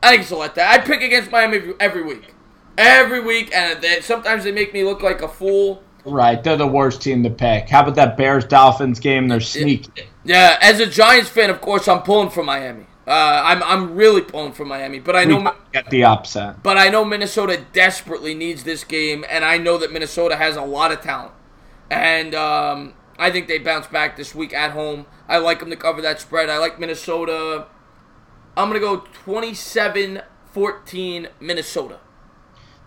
think it's a letdown. I pick against Miami every week. Every week, and sometimes they make me look like a fool. Right, they're the worst team to pick. How about that Bears-Dolphins game? They're sneaky. Yeah, as a Giants fan, of course, I'm pulling for Miami. I'm really pulling for Miami, but I know get the upset. But I know Minnesota desperately needs this game, and I know that Minnesota has a lot of talent, and I think they bounce back this week at home. I like them to cover that spread. I like Minnesota. I'm gonna go 27-14 Minnesota.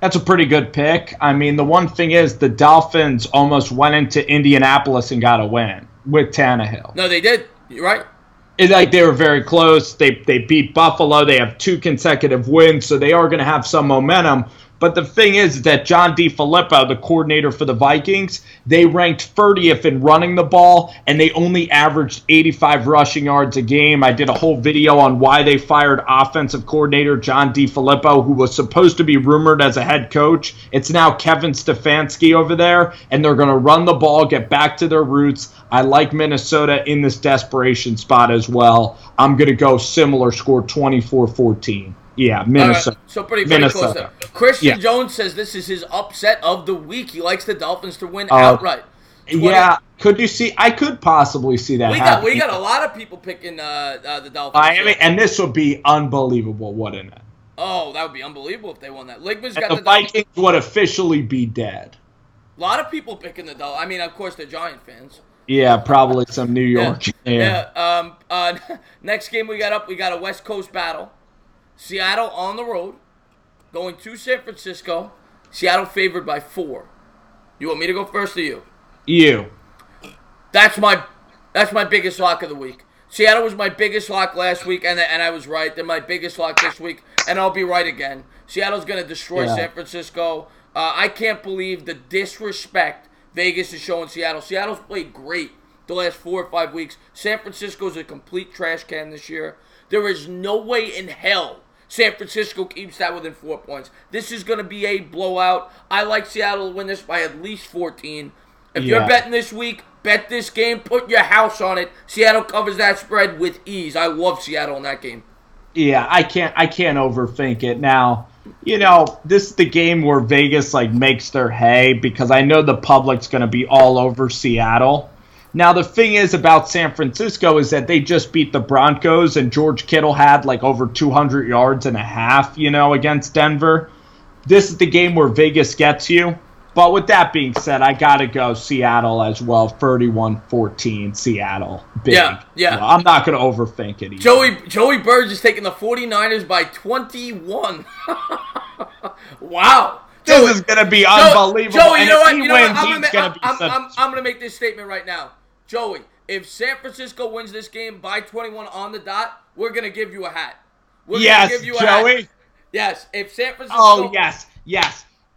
That's a pretty good pick. I mean, the one thing is the Dolphins almost went into Indianapolis and got a win with Tannehill. No, they did. You're right. It's like they were very close. They beat Buffalo. They have 2 consecutive wins, so they are going to have some momentum. But the thing is that John DeFilippo, the coordinator for the Vikings, they ranked 30th in running the ball, and they only averaged 85 rushing yards a game. I did a whole video on why they fired offensive coordinator John DeFilippo, who was supposed to be rumored as a head coach. It's now Kevin Stefanski over there, and they're going to run the ball, get back to their roots. I like Minnesota in this desperation spot as well. I'm going to go similar score, 24-14. Yeah, Minnesota. So pretty close there. Christian Jones says this is his upset of the week. He likes the Dolphins to win outright. Yeah, could you see? I could possibly see that happen. We got a lot of people picking the Dolphins. Miami, and this would be unbelievable, wouldn't it? Oh, that would be unbelievable if they won that. Ligman's got the Vikings would officially be dead. A lot of people picking the Dolphins. I mean, of course, they're Giant fans. Yeah, probably some New York. Next game we got a West Coast battle. Seattle on the road, going to San Francisco. Seattle favored by 4. You want me to go first or you? You. That's my biggest lock of the week. Seattle was my biggest lock last week, and I was right. They're my biggest lock this week, and I'll be right again. Seattle's going to destroy San Francisco. I can't believe the disrespect Vegas is showing Seattle. Seattle's played great the last 4 or 5 weeks. San Francisco's a complete trash can this year. There is no way in hell San Francisco keeps that within 4 points. This is going to be a blowout. I like Seattle to win this by at least 14. If you're betting this week, bet this game. Put your house on it. Seattle covers that spread with ease. I love Seattle in that game. Yeah, I can't overthink it. Now, you know, this is the game where Vegas makes their hay because I know the public's going to be all over Seattle. Now, the thing is about San Francisco is that they just beat the Broncos, and George Kittle had over 200 yards and a half, against Denver. This is the game where Vegas gets you. But with that being said, I got to go Seattle as well, 31-14 Seattle. Big. Yeah. Well, I'm not going to overthink it either. Joey Burge is taking the 49ers by 21. Wow. This is going to be unbelievable. Joey, you know what? I'm going to make this statement right now. Joey, if San Francisco wins this game by 21 on the dot, we're going to give you a hat. Yes, Joey. Yes, if San Francisco... Oh, yes.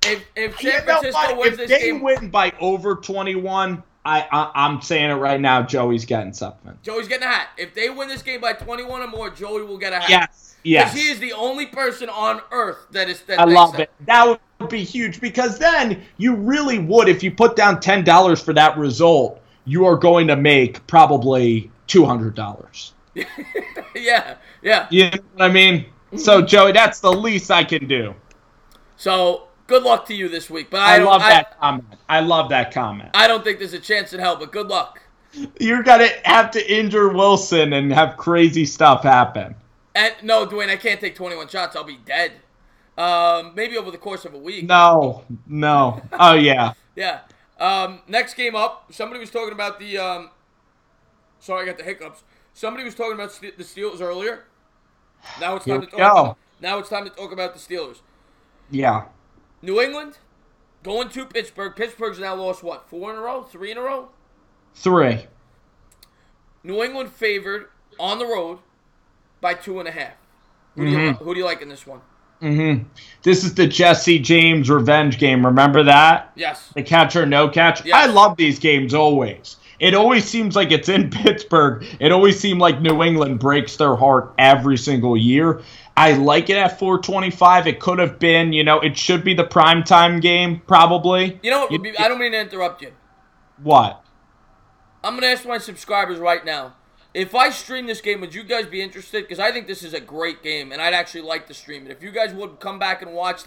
If San Francisco wins this game... If they win by over 21, I'm saying it right now, Joey's getting something. Joey's getting a hat. If they win this game by 21 or more, Joey will get a hat. Yes. Because he is the only person on earth that is... I love it. That would be huge because then you really would, if you put down $10 for that result, you are going to make probably $200. Yeah, yeah. You know what I mean? So, Joey, that's the least I can do. So, good luck to you this week. But I love that comment. I love that comment. I don't think there's a chance in hell, but good luck. You're going to have to injure Wilson and have crazy stuff happen. And no, Dwayne, I can't take 21 shots. I'll be dead. Maybe over the course of a week. No. Oh, yeah. Yeah. Next game up, somebody was talking about the sorry, I got the hiccups. Somebody was talking about the Steelers earlier. Now it's time to talk. Now it's time to talk about the Steelers. Yeah. New England going to Pittsburgh. Pittsburgh's now lost what? 4 in a row? 3 in a row? 3. New England favored on the road by 2.5. Who do you like in this one? This is the Jesse James revenge game. Remember that? Yes. The catch or no catch. Yes. I love these games always. It always seems like it's in Pittsburgh. It always seems like New England breaks their heart every single year. I like it at 425. It could have been, it should be the primetime game, probably. You know what? I don't mean to interrupt you. What? I'm going to ask my subscribers right now. If I stream this game, would you guys be interested? Because I think this is a great game, and I'd actually like to stream it. If you guys would come back and watch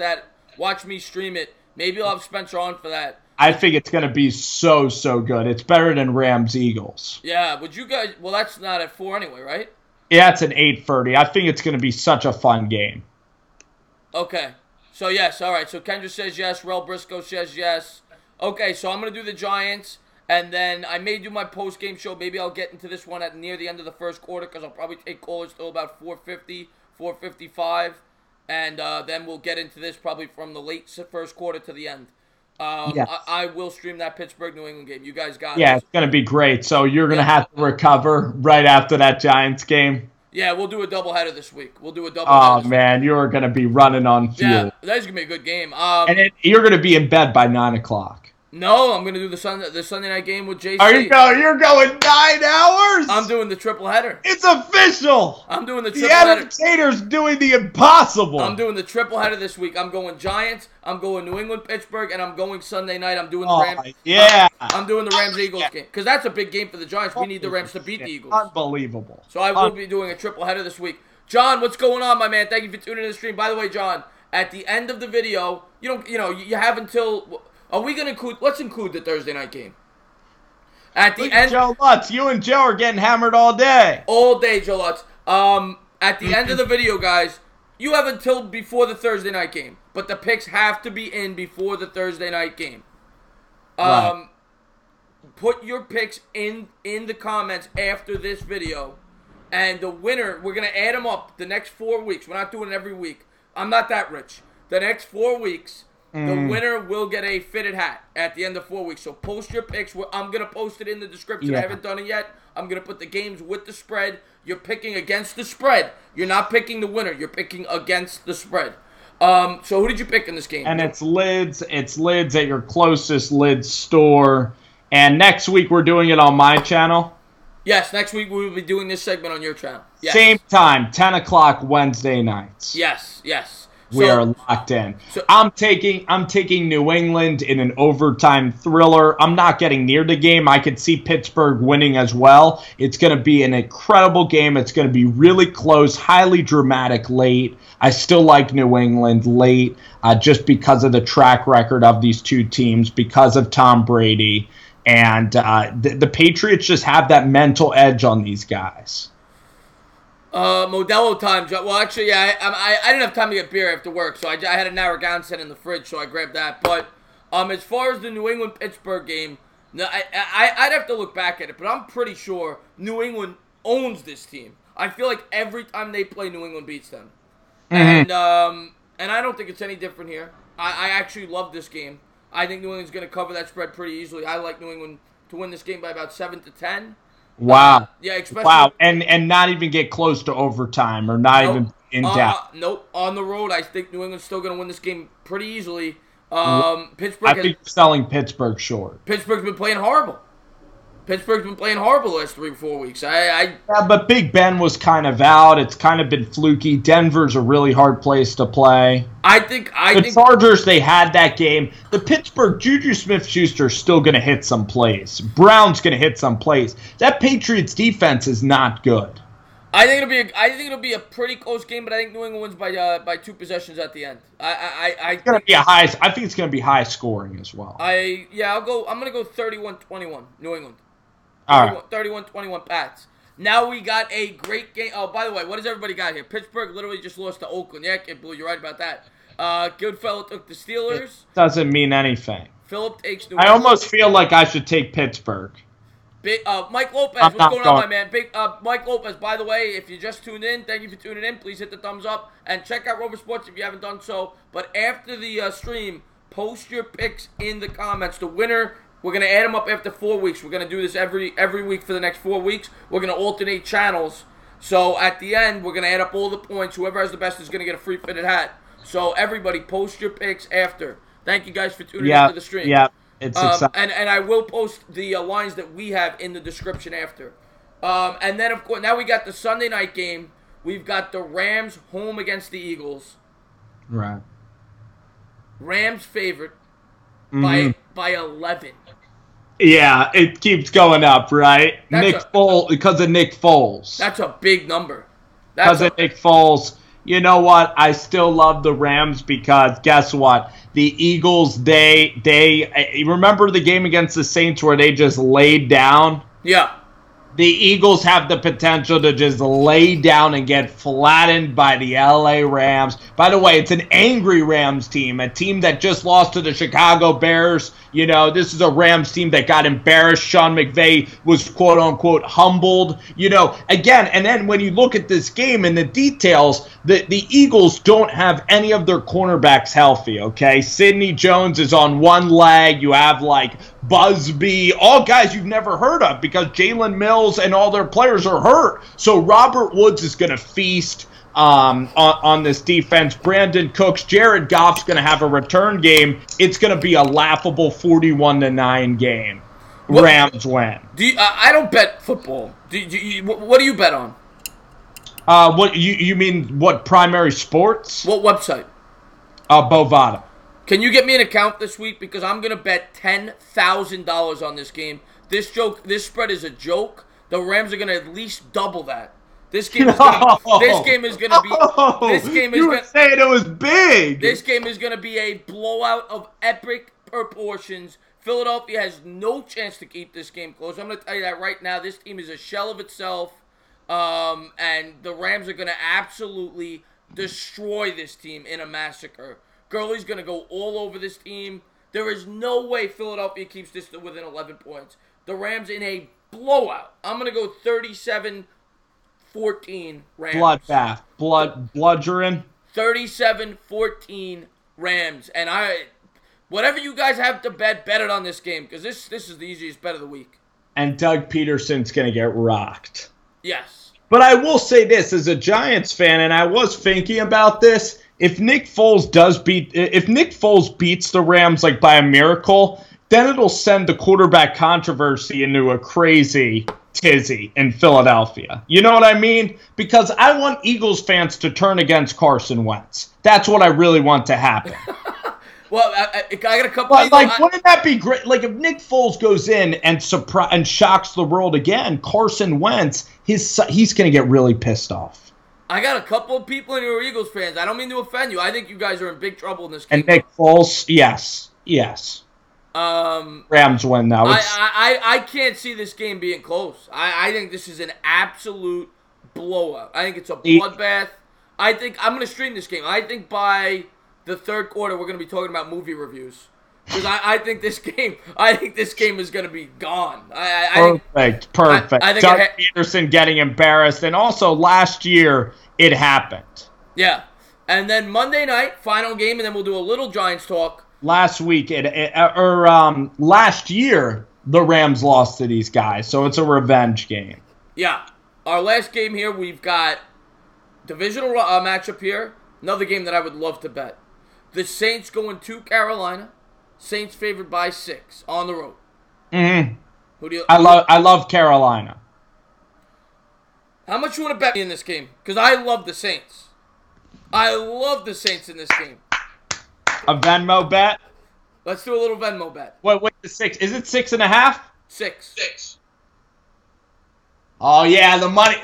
me stream it, maybe I'll have Spencer on for that. I think it's going to be so good. It's better than Rams-Eagles. Yeah, would you guys... Well, that's not at 4 anyway, right? Yeah, it's an 8:30. I think it's going to be such a fun game. Okay. So, yes, all right. So, Kendra says yes. Rel Briscoe says yes. Okay, so I'm going to do the Giants, and then I may do my post-game show. Maybe I'll get into this one near the end of the first quarter because I'll probably take callers till about 4:50, 4:55, and then we'll get into this probably from the late first quarter to the end. Yes. I will stream that Pittsburgh-New England game. You guys got it. Yeah, it's going to be great. So you're going to have to recover right after that Giants game. Yeah, we'll do a doubleheader this week. Oh, man, you're going to be running on fuel. Yeah, that's going to be a good game. And you're going to be in bed by 9 o'clock. No, I'm going to do the Sunday night game with JC. You're going 9 hours? I'm doing the triple header. It's official. I'm doing the triple header. The Entertainah's doing the impossible. I'm doing the triple header this week. I'm going Giants, I'm going New England, Pittsburgh, and I'm going Sunday night. I'm doing the Rams. Yeah. I'm doing the Rams-Eagles game. Because that's a big game for the Giants. We need the Rams to beat the Eagles. Unbelievable. So I will be doing a triple header this week. John, what's going on, my man? Thank you for tuning in to the stream. By the way, John, at the end of the video, you have until... Are we going to include... Let's include the Thursday night game. At the end... Joe Lutz, you and Joe are getting hammered all day. All day, Joe Lutz. At the end of the video, guys, you have until before the Thursday night game. But the picks have to be in before the Thursday night game. Right. Put your picks in the comments after this video. And the winner, we're going to add them up the next 4 weeks. We're not doing it every week. I'm not that rich. The next 4 weeks... The winner will get a fitted hat at the end of 4 weeks. So post your picks. I'm going to post it in the description. I haven't done it yet. I'm going to put the games with the spread. You're picking against the spread. You're not picking the winner. You're picking against the spread. So who did you pick in this game? And it's lids. It's lids at your closest lids store. And next week we're doing it on my channel. Yes, next week we will be doing this segment on your channel. Yes. Same time, 10 o'clock Wednesday nights. Yes. We are locked in. I'm taking New England in an overtime thriller. I'm not getting near the game. I could see Pittsburgh winning as well. It's going to be an incredible game. It's going to be really close, highly dramatic late. I still like New England late just because of the track record of these two teams, because of Tom Brady. And the Patriots just have that mental edge on these guys. Modelo time. Well, actually, yeah, I didn't have time to get beer after work, so I had a Narragansett in the fridge, so I grabbed that. But as far as the New England-Pittsburgh game, I'd have to look back at it, but I'm pretty sure New England owns this team. I feel like every time they play, New England beats them. Mm-hmm. And I don't think it's any different here. I actually love this game. I think New England's going to cover that spread pretty easily. I like New England to win this game by about 7-10. Wow. Yeah, especially... Wow, and not even get close to overtime or not even in depth. Nope. On the road, I think New England's still going to win this game pretty easily. Pittsburgh. I think you're selling Pittsburgh short. Pittsburgh's been playing horrible. Pittsburgh's been playing horrible the last 3 or 4 weeks. Yeah, but Big Ben was kind of out. It's kind of been fluky. Denver's a really hard place to play. I think the Chargers, they had that game. The Pittsburgh, Juju Smith-Schuster is still going to hit some plays. Brown's going to hit some plays. That Patriots defense is not good. I think it'll be a pretty close game, but I think New England wins by 2 possessions at the end. I think it's going to be high scoring as well. I'm going to go 31-21 New England. All right. 31-21 Pats. Now we got a great game. Oh, by the way, what does everybody got here? Pittsburgh literally just lost to Oakland. Yeah, Kid Blue, you're right about that. Goodfellow took the Steelers. It doesn't mean anything. Philip takes New England. I almost feel like I should take Pittsburgh. Mike Lopez, what's going on, my man? Mike Lopez, by the way, if you just tuned in, thank you for tuning in. Please hit the thumbs up and check out Rover Sports if you haven't done so. But after the stream, post your picks in the comments. The winner, we're going to add them up after 4 weeks. We're going to do this every week for the next 4 weeks. We're going to alternate channels. So at the end, we're going to add up all the points. Whoever has the best is going to get a free fitted hat. So everybody, post your picks after. Thank you guys for tuning in to the stream. Yeah. It's exciting. And I will post the lines that we have in the description after. And then, of course, now we got the Sunday night game. We've got the Rams home against the Eagles. Right. Rams favorite by 11. Yeah, it keeps going up, right? Because of Nick Foles. That's a big number. Because of Nick Foles. You know what? I still love the Rams because guess what? The Eagles, they remember the game against the Saints where they just laid down? Yeah. The Eagles have the potential to just lay down and get flattened by the LA Rams. By the way, it's an angry Rams team, a team that just lost to the Chicago Bears. You know, this is a Rams team that got embarrassed. Sean McVay was quote-unquote humbled. You know, again, and then when you look at this game and the details, the Eagles don't have any of their cornerbacks healthy, okay? Sidney Jones is on one leg. You have, like, Busby, all guys you've never heard of because Jalen Mills and all their players are hurt. So Robert Woods is going to feast on this defense. Brandon Cooks, Jared Goff's going to have a return game. It's going to be a laughable 41-9 game. Rams win. I don't bet football. What do you bet on? What you mean? What primary sports? What website? Bovada. Can you get me an account this week because I'm gonna bet $10,000 on this game. This spread is a joke. The Rams are gonna at least double that. This game is gonna be. You were saying it was big. This game is gonna be a blowout of epic proportions. Philadelphia has no chance to keep this game close. I'm gonna tell you that right now. This team is a shell of itself, and the Rams are gonna absolutely destroy this team in a massacre. Gurley's going to go all over this team. There is no way Philadelphia keeps this to within 11 points. The Rams in a blowout. I'm going to go 37-14 Rams. Bloodbath. Bludgeoning. 37-14 Rams. And whatever you guys have to bet it on this game because this is the easiest bet of the week. And Doug Peterson's going to get rocked. Yes. But I will say this as a Giants fan, and I was thinking about this. If Nick Foles beats the Rams like by a miracle, then it'll send the quarterback controversy into a crazy tizzy in Philadelphia. You know what I mean? Because I want Eagles fans to turn against Carson Wentz. That's what I really want to happen. Well, I got a couple. Wouldn't that be great? Like if Nick Foles goes in and shocks the world again, Carson Wentz, he's going to get really pissed off. I got a couple of people in who are Eagles fans. I don't mean to offend you. I think you guys are in big trouble in this game. And Nick Foles, yes. Rams win now. I can't see this game being close. I think this is an absolute blowout. I think it's a bloodbath. I think I'm going to stream this game. I think by the third quarter we're going to be talking about movie reviews. Because I think this game is going to be gone. Perfect. Doug Peterson getting embarrassed, and also last year it happened. Yeah, and then Monday night final game, and then we'll do a little Giants talk. Last year the Rams lost to these guys, so it's a revenge game. Yeah, our last game here we've got divisional matchup here. Another game that I would love to bet. The Saints going to Carolina. Saints favored by 6 on the road. Mm-hmm. Who do you? I love Carolina. How much you want to bet me in this game? Because I love the Saints. I love the Saints in this game. A Venmo bet? Let's do a little Venmo bet. Wait, the 6. Is it 6.5? 6. Oh, yeah, the money.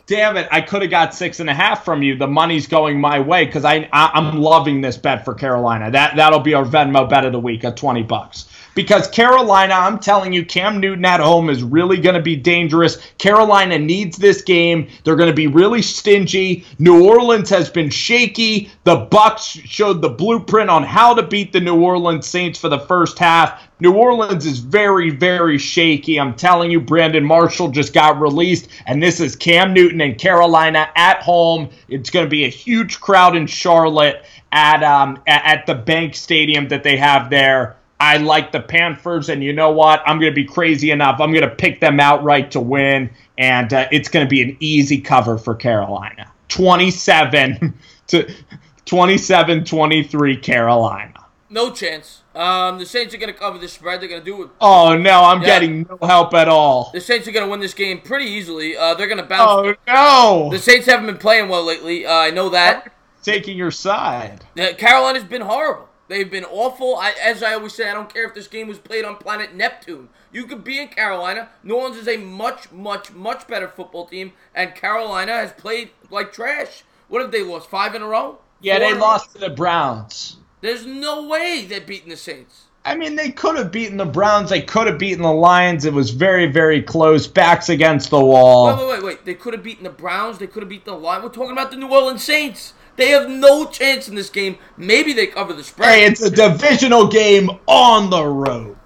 Damn it, I could have got 6.5 from you. The money's going my way because I'm loving this bet for Carolina. That'll be our Venmo bet of the week at $20. Because Carolina, I'm telling you, Cam Newton at home is really going to be dangerous. Carolina needs this game. They're going to be really stingy. New Orleans has been shaky. The Bucs showed the blueprint on how to beat the New Orleans Saints for the first half. New Orleans is very, very shaky. I'm telling you, Brandon Marshall just got released, and this is Cam Newton and Carolina at home. It's going to be a huge crowd in Charlotte at the Bank Stadium that they have there. I like the Panthers, and you know what? I'm going to be crazy enough. I'm going to pick them outright to win, and it's going to be an easy cover for Carolina. 27-23 Carolina. No chance. The Saints are going to cover the spread. They're going to do it. Oh, no, I'm getting no help at all. The Saints are going to win this game pretty easily. They're going to bounce. Oh, no. The Saints haven't been playing well lately. I know that. Taking your side. Carolina's been horrible. They've been awful. As I always say, I don't care if this game was played on planet Neptune. You could be in Carolina. New Orleans is a much, much, much better football team, and Carolina has played like trash. What have they lost, 5 in a row? Yeah, they lost to the Browns. There's no way they're beating the Saints. I mean, they could have beaten the Browns. They could have beaten the Lions. It was very, very close. Backs against the wall. Wait. They could have beaten the Browns. They could have beaten the Lions. We're talking about the New Orleans Saints. They have no chance in this game. Maybe they cover the spread. Hey, it's a divisional game on the road.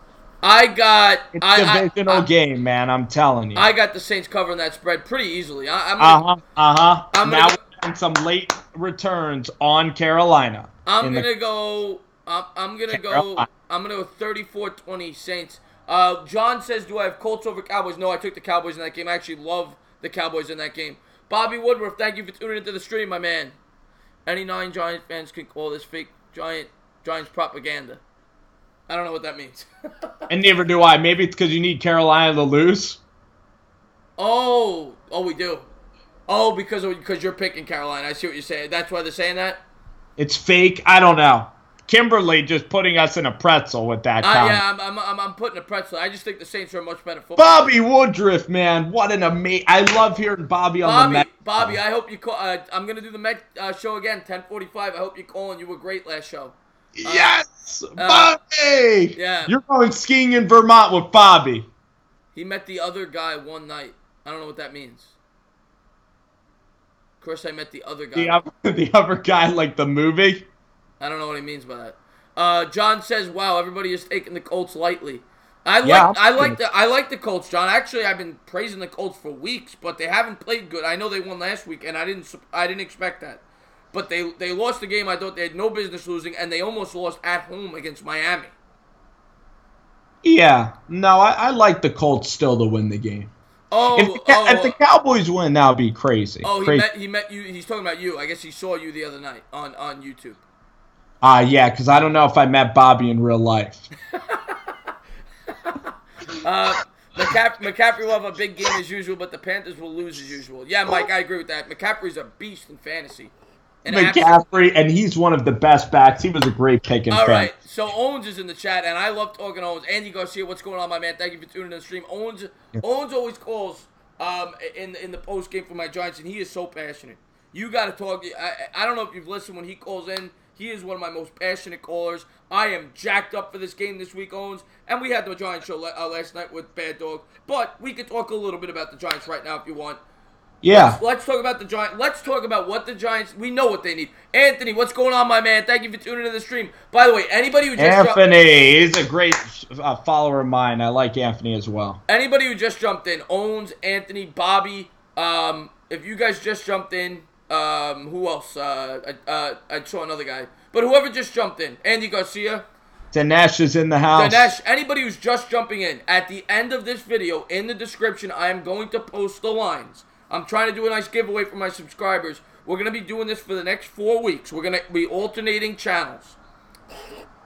It's a divisional game, man. I'm telling you. I got the Saints covering that spread pretty easily. Now we're getting some late returns on Carolina. I'm gonna go 34-20 Saints. John says, do I have Colts over Cowboys? No, I took the Cowboys in that game. I actually love the Cowboys in that game. Bobby Woodruff, thank you for tuning into the stream, my man. Any 9 Giants fans can call this fake Giants propaganda. I don't know what that means. And neither do I. Maybe it's because you need Carolina to lose. Oh, we do. Oh, because you're picking Carolina. I see what you're saying. That's why they're saying that? It's fake. I don't know. Kimberly just putting us in a pretzel with that comment. Yeah, I'm putting a pretzel. I just think the Saints are a much better football. Bobby Woodruff, man, what an amazing! I love hearing Bobby on the Met. Bobby, I hope you call. I'm gonna do the Met show again, 10:45. I hope you call, and you were great last show. Yes, Bobby. Yeah, you're going skiing in Vermont with Bobby. He met the other guy one night. I don't know what that means. Of course, I met the other guy. The other guy, like the movie. I don't know what he means by that. John says, "Wow, everybody is taking the Colts lightly." I like the Colts, John. Actually, I've been praising the Colts for weeks, but they haven't played good. I know they won last week, and I didn't expect that. But they lost the game I thought they had no business losing, and they almost lost at home against Miami. Yeah, no, I like the Colts still to win the game. If the Cowboys win, that'll be crazy. Oh, crazy. He met you. He's talking about you. I guess he saw you the other night on YouTube. Yeah, because I don't know if I met Bobby in real life. McCaffrey will have a big game as usual, but the Panthers will lose as usual. Yeah, Mike, I agree with that. McCaffrey's a beast in fantasy. McCaffrey, and he's one of the best backs. He was a great pick in fantasy. All right, so Owens is in the chat, and I love talking to Owens. Andy Garcia, what's going on, my man? Thank you for tuning in the stream. Owens always calls in the post game for my Giants, and he is so passionate. You got to talk. I don't know if you've listened when he calls in. He is one of my most passionate callers. I am jacked up for this game this week, Owens. And we had the Giants show last night with Bad Dog. But we can talk a little bit about the Giants right now if you want. Yeah. Let's talk about the Giants. Let's talk about what the Giants, we know what they need. Anthony, what's going on, my man? Thank you for tuning into the stream. By the way, anybody who just Anthony is a great follower of mine. I like Anthony as well. Anybody who just jumped in, Owens, Anthony, Bobby, if you guys just jumped in, who else? I saw another guy. But whoever just jumped in, Andy Garcia. Dinesh is in the house. Dinesh, anybody who's just jumping in, at the end of this video, in the description, I am going to post the lines. I'm trying to do a nice giveaway for my subscribers. We're going to be doing this for the next 4 weeks. We're going to be alternating channels.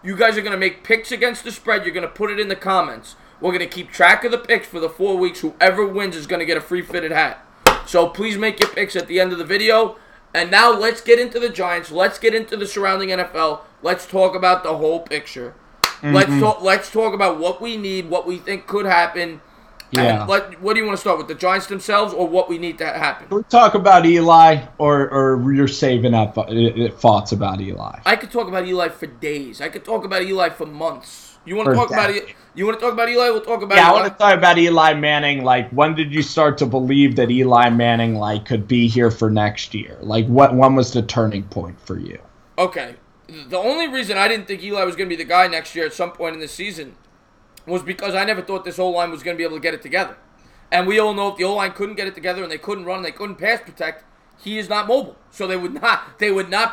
You guys are going to make picks against the spread. You're going to put it in the comments. We're going to keep track of the picks for the 4 weeks. Whoever wins is going to get a free fitted hat. So please make your picks at the end of the video. And now let's get into the Giants. Let's get into the surrounding NFL. Let's talk about the whole picture. Let's talk about what we need, what we think could happen. Yeah. What do you want to start with, the Giants themselves or what we need to happen? Can we talk about Eli, or you're saving up thoughts about Eli? I could talk about Eli for days. I could talk about Eli for months. You want to talk about it? You want to talk about Eli? We'll talk about Eli. I want to talk about Eli Manning. Like, when did you start to believe that Eli Manning could be here for next year? Like, when was the turning point for you? Okay. The only reason I didn't think Eli was going to be the guy next year at some point in the season was because I never thought this O-line was going to be able to get it together. And we all know if the O-line couldn't get it together and they couldn't run and they couldn't pass protect, he is not mobile. So they would not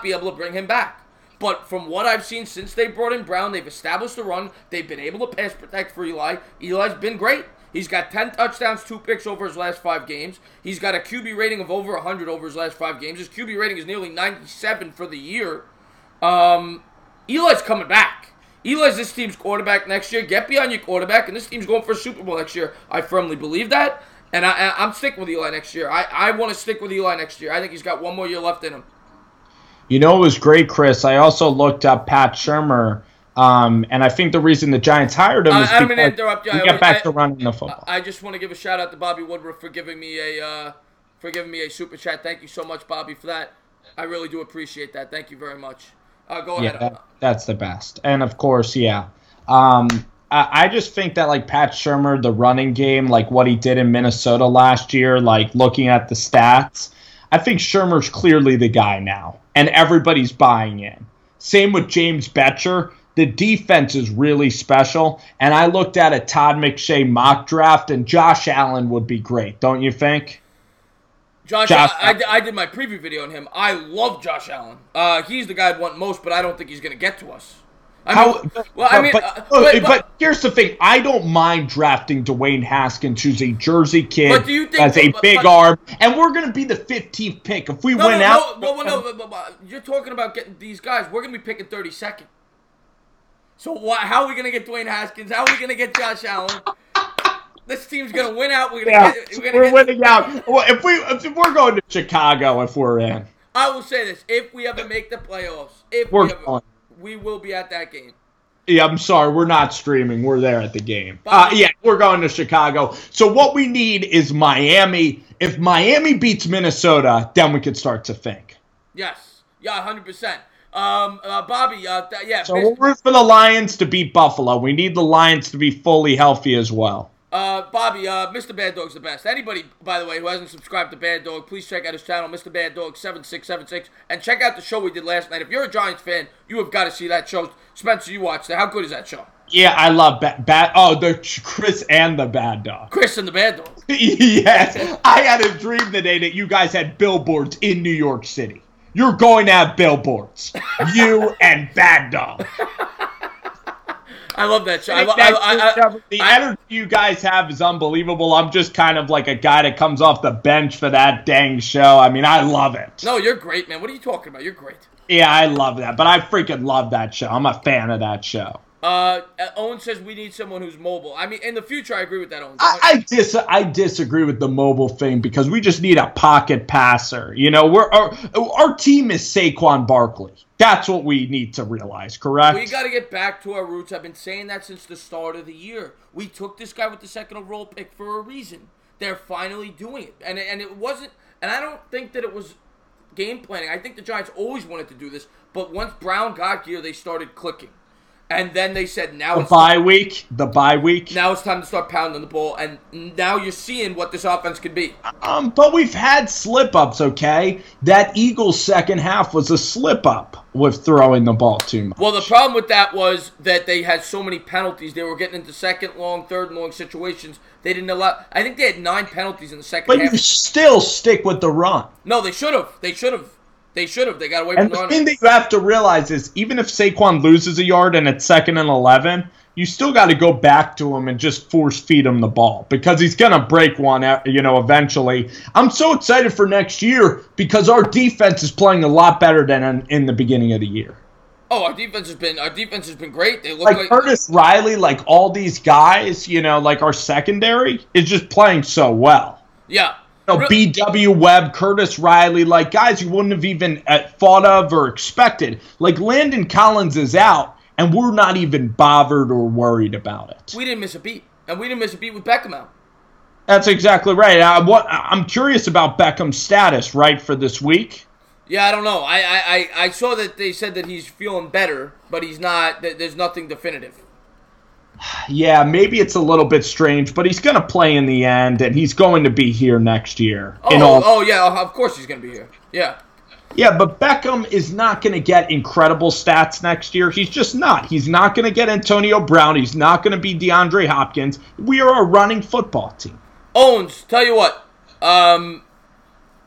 be able to bring him back. But from what I've seen since they brought in Brown, they've established the run. They've been able to pass protect for Eli. Eli's been great. He's got 10 touchdowns, 2 picks over his last 5 games. He's got a QB rating of over 100 over his last 5 games. His QB rating is nearly 97 for the year. Eli's coming back. Eli's this team's quarterback next year. Get beyond your quarterback, and this team's going for a Super Bowl next year. I firmly believe that, and I'm sticking with Eli next year. I want to stick with Eli next year. I think he's got 1 more year left in him. You know, it was great, Chris. I also looked up Pat Shurmur, and I think the reason the Giants hired him is because interrupt you. He got back to running the football. I just want to give a shout out to Bobby Woodruff for giving me a super chat. Thank you so much, Bobby, for that. I really do appreciate that. Thank you very much. Go ahead. Yeah, that's the best. And, of course, I just think that, Pat Shurmur, the running game, what he did in Minnesota last year, looking at the stats, I think Shurmur's clearly the guy now, and everybody's buying in. Same with James Betcher. The defense is really special, and I looked at a Todd McShay mock draft, and Josh Allen would be great, don't you think? Josh I did my preview video on him. I love Josh Allen. He's the guy I'd want most, but I don't think he's going to get to us. But here's the thing. I don't mind drafting Dwayne Haskins, who's a Jersey kid, has a big arm, and we're going to be the 15th pick. If we win out... No, you're talking about getting these guys. We're going to be picking 32nd. So how are we going to get Dwayne Haskins? How are we going to get Josh Allen? This team's gonna win out. We're winning out. Well, if we're going to Chicago, if we're in, I will say this: if we ever make the playoffs, we will be at that game. Yeah, I'm sorry, we're not streaming. We're there at the game. We're going to Chicago. So what we need is Miami. If Miami beats Minnesota, then we could start to think. Yes, 100%. Bobby, So we'll root for the Lions to beat Buffalo. We need the Lions to be fully healthy as well. Bobby, Mr. Bad Dog's the best. Anybody, by the way, who hasn't subscribed to Bad Dog, please check out his channel, Mr. Bad Dog 7676, and check out the show we did last night. If you're a Giants fan, you have got to see that show. Spencer, you watched it. How good is that show? Yeah, I love the Chris and the Bad Dog. Chris and the Bad Dog. Yes. I had a dream today that you guys had billboards in New York City. You're going to have billboards. You and Bad Dog. I love that show. The energy you guys have is unbelievable. I'm just kind of like a guy that comes off the bench for that dang show. I mean, I love it. No, you're great, man. What are you talking about? You're great. Yeah, I love that. But I freaking love that show. I'm a fan of that show. Owen says we need someone who's mobile. I mean, in the future, I agree with that, Owen. I disagree with the mobile thing because we just need a pocket passer. You know, our team is Saquon Barkley. That's what we need to realize, correct? We got to get back to our roots. I've been saying that since the start of the year. We took this guy with the second overall pick for a reason. They're finally doing it. And it wasn't, and I don't think that it was game planning. I think the Giants always wanted to do this, but once Brown got here, they started clicking. And then they said, now the bye week. Now it's time to start pounding the ball, and now you're seeing what this offense could be. But we've had slip-ups, okay? That Eagles second half was a slip-up with throwing the ball too much. Well, the problem with that was that they had so many penalties. They were getting into second long, third long situations. They didn't allow. I think they had 9 penalties in the second half. But you still stick with the run. No, they should have. They got away from the run. And the thing that you have to realize is even if Saquon loses a yard and it's 2nd and 11, you still got to go back to him and just force feed him the ball because he's going to break one, eventually. I'm so excited for next year because our defense is playing a lot better than in the beginning of the year. Oh, our defense has been great. They look like Curtis Riley, like all these guys, like our secondary is just playing so well. Yeah. B.W. Webb, Curtis Riley, like guys you wouldn't have even thought of or expected. Like Landon Collins is out, and we're not even bothered or worried about it. We didn't miss a beat, and we didn't miss a beat with Beckham out. That's exactly right. I'm curious about Beckham's status, right, for this week. Yeah, I don't know. I saw that they said that he's feeling better, but he's not. There's nothing definitive. Yeah, maybe it's a little bit strange, but he's going to play in the end, and he's going to be here next year. Yeah, of course he's going to be here. Yeah. Yeah, but Beckham is not going to get incredible stats next year. He's just not. He's not going to get Antonio Brown. He's not going to be DeAndre Hopkins. We are a running football team. Owens, tell you what,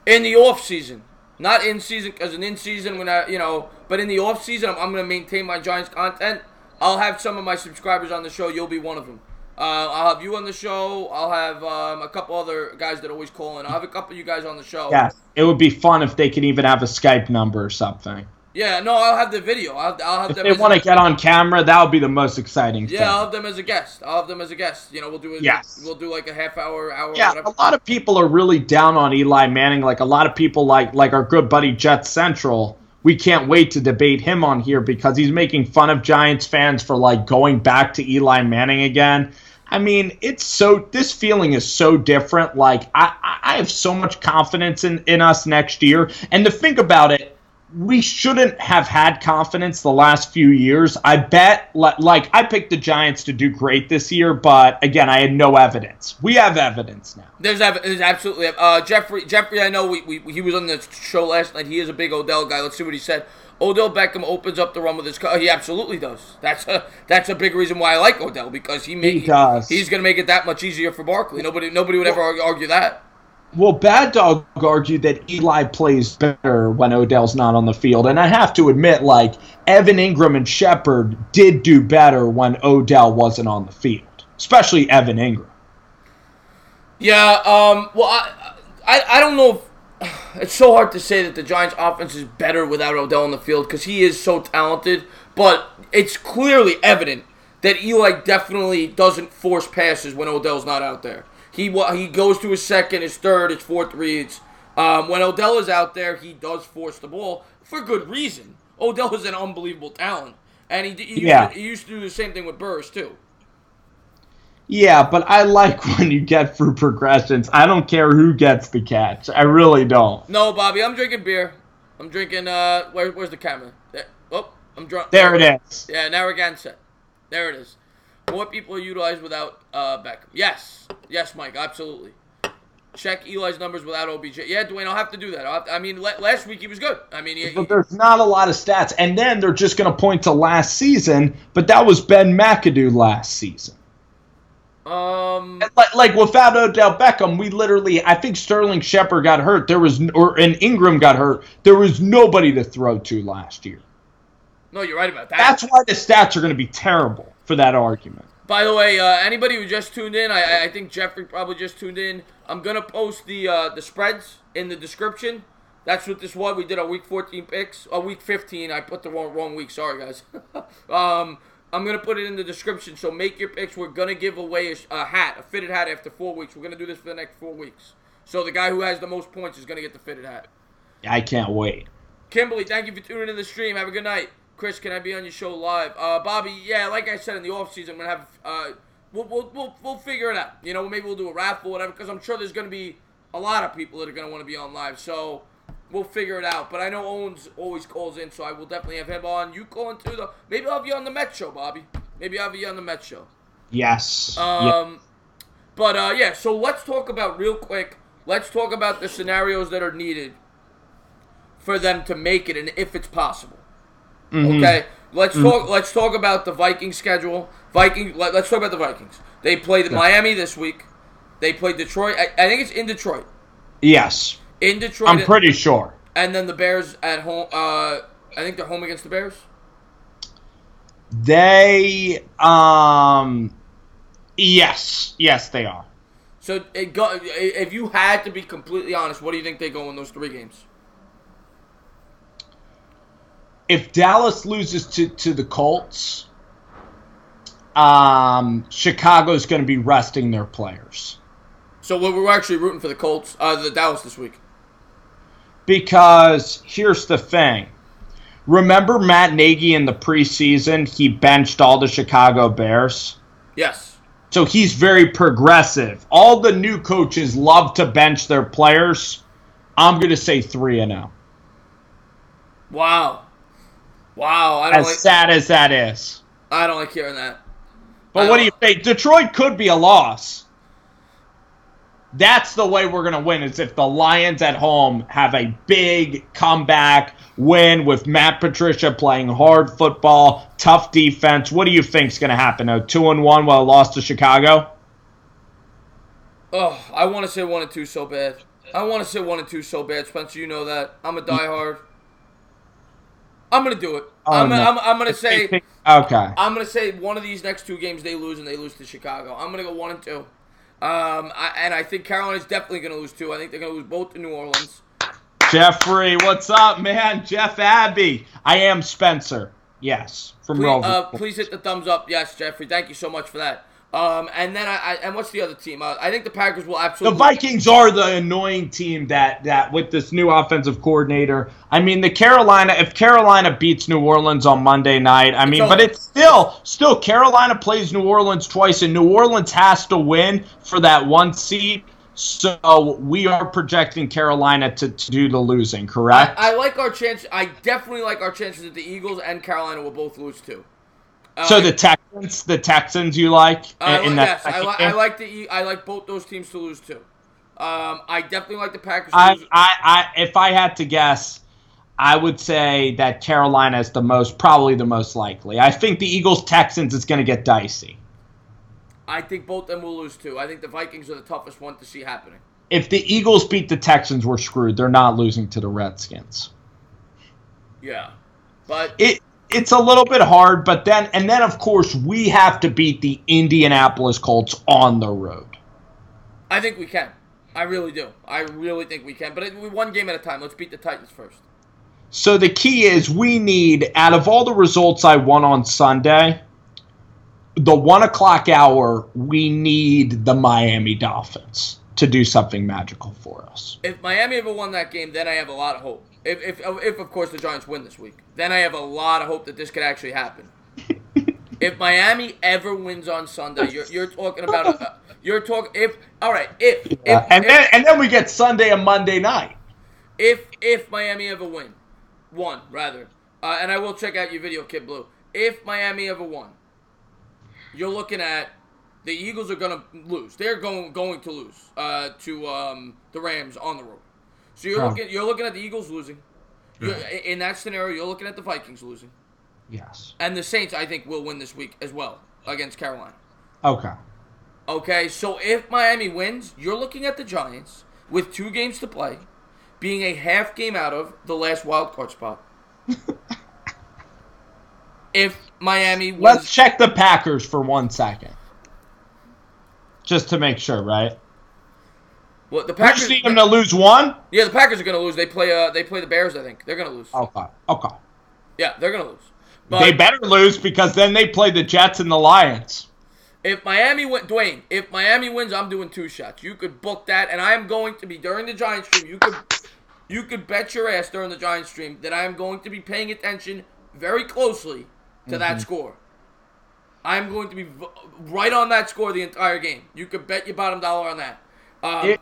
in the off season, not in season, because in season but in the off season, I'm going to maintain my Giants content. I'll have some of my subscribers on the show. You'll be one of them. I'll have you on the show. I'll have a couple other guys that always call in. I'll have a couple of you guys on the show. Yes, it would be fun if they could even have a Skype number or something. Yeah, no, I'll have the video. I'll have if them. If they want to get on camera, that would be the most exciting thing. Yeah, I'll have them as a guest. We'll do it. Yes. We'll do like a half hour. Yeah, whatever. A lot of people are really down on Eli Manning. Like a lot of people, like our good buddy Jet Central. We can't wait to debate him on here because he's making fun of Giants fans for like going back to Eli Manning again. I mean, this feeling is so different. Like I have so much confidence in us next year. And to think about it, we shouldn't have had confidence the last few years. I bet, like I picked the Giants to do great this year, but again, I had no evidence. We have evidence now. There's absolutely Jeffrey. I know he was on the show last night. He is a big Odell guy. Let's see what he said. Odell Beckham opens up the run with his car. He absolutely does. That's a big reason why I like Odell because he does. He's going to make it that much easier for Barkley. Nobody would ever argue that. Well, Bad Dog argued that Eli plays better when Odell's not on the field. And I have to admit, like, Evan Ingram and Shepard did do better when Odell wasn't on the field, especially Evan Ingram. Yeah, well, I don't know if it's so hard to say that the Giants' offense is better without Odell on the field because he is so talented, but it's clearly evident that Eli definitely doesn't force passes when Odell's not out there. He goes to his second, his third, his fourth reads. When Odell is out there, he does force the ball for good reason. Odell is an unbelievable talent, and he used to do the same thing with Burris too. Yeah, but I like when you get through progressions. I don't care who gets the catch. I really don't. No, Bobby, I'm drinking beer. I'm drinking. Where's the camera? I'm drunk. There it is. Yeah, Narragansett. There it is. More people are utilized without Beckham. Yes, Mike, absolutely. Check Eli's numbers without OBJ. Yeah, Dwayne, I'll have to do that. Last week he was good. But there's not a lot of stats. And then they're just going to point to last season, but that was Ben McAdoo last season. Like without Odell Beckham, we literally, I think Sterling Shepard got hurt. And Ingram got hurt. There was nobody to throw to last year. No, you're right about that. That's why the stats are going to be terrible for that argument. By the way, anybody who just tuned in, I think Jeffrey probably just tuned in. I'm going to post the spreads in the description. That's what this was. We did our Week 14 picks. Week 15. I put the wrong week. Sorry, guys. I'm going to put it in the description, so make your picks. We're going to give away a fitted hat after 4 weeks. We're going to do this for the next 4 weeks. So the guy who has the most points is going to get the fitted hat. I can't wait. Kimberly, thank you for tuning in the stream. Have a good night. Chris, can I be on your show live? Bobby, yeah, like I said in the offseason, I'm gonna have we'll figure it out. Maybe we'll do a raffle, whatever, because I'm sure there's gonna be a lot of people that are gonna want to be on live. So we'll figure it out. But I know Owens always calls in, so I will definitely have him on. You calling too, though? Maybe I'll have you on the Met show, Bobby. Maybe I'll have you on the Met show. Yes. But yeah. So let's talk about real quick. Let's talk about the scenarios that are needed for them to make it, and if it's possible. Mm-hmm. Okay, let's talk about the Vikings schedule. Let's talk about the Vikings. They played Miami this week. They played Detroit. I think it's in Detroit. Yes. In Detroit. I'm pretty sure. And then the Bears at home. I think they're home against the Bears. They yes they are. So if you had to be completely honest, what do you think they go in those 3 games? if Dallas loses to the Colts, Chicago's going to be resting their players. So we're actually rooting for the Colts, the Dallas this week. Because here's the thing. Remember Matt Nagy in the preseason? He benched all the Chicago Bears? Yes. So he's very progressive. All the new coaches love to bench their players. I'm going to say 3-0. Wow. As sad as that is. I don't like hearing that. But what do you think? Detroit could be a loss. That's the way we're going to win, is if the Lions at home have a big comeback win with Matt Patricia playing hard football, tough defense. What do you think is going to happen? A 2-1 while lost to Chicago? Oh, I want to say 1-2 so bad. Spencer, you know that. I'm a diehard. I'm going to do it. I'm going to say... Okay. I'm going to say one of these next two games they lose, and they lose to Chicago. I'm going to go 1-2. And I think Carolina's definitely going to lose too. I think they're going to lose both to New Orleans. Jeffrey, what's up, man? Jeff Abbey. I am Spencer. Yes, from Rover. Please hit the thumbs up. Yes, Jeffrey. Thank you so much for that. And then and what's the other team? I think the Packers will absolutely. The Vikings are the annoying team that with this new offensive coordinator. I mean, if Carolina beats New Orleans on Monday night, but it's still Carolina plays New Orleans twice, and New Orleans has to win for that one seed. So we are projecting Carolina to do the losing, correct? I like our chance. I definitely like our chances that the Eagles and Carolina will both lose too. So the Texans, you like? Yes, I like both those teams to lose too. I definitely like the Packers. If I had to guess, I would say that Carolina is probably the most likely. I think the Eagles Texans is going to get dicey. I think both of them will lose too. I think the Vikings are the toughest one to see happening. If the Eagles beat the Texans, we're screwed. They're not losing to the Redskins. Yeah, but it's a little bit hard. But then of course we have to beat the Indianapolis Colts on the road. I think we can. I really do. I really think we can. But one game at a time. Let's beat the Titans first. So the key is we need, out of all the results I won on Sunday, the 1 o'clock hour, we need the Miami Dolphins to do something magical for us. If Miami ever won that game, then I have a lot of hope. If of course the Giants win this week, then I have a lot of hope that this could actually happen. If Miami ever wins on Sunday, you're talking about and then we get Sunday and Monday night. If Miami ever won, and I will check out your video, Kid Blue. If Miami ever won, you're looking at the Eagles are going to lose. They're going to lose to the Rams on the road. So you're looking at the Eagles losing. In that scenario, you're looking at the Vikings losing. Yes. And the Saints, I think, will win this week as well against Carolina. Okay, so if Miami wins, you're looking at the Giants with 2 games to play, being a half game out of the last wild card spot. If Miami wins... Let's check the Packers for 1 second. Just to make sure, right? Well, the Packers... You see them to lose 1? Yeah, the Packers are going to lose. They play the Bears, I think. They're going to lose. Okay. Yeah, they're going to lose. But they better lose because then they play the Jets and the Lions. If Miami wins, I'm doing 2 shots. You could book that, and I am going to be, during the Giants stream, you could bet your ass during the Giants stream that I am going to be paying attention very closely to that score. I'm going to be right on that score the entire game. You could bet your bottom dollar on that.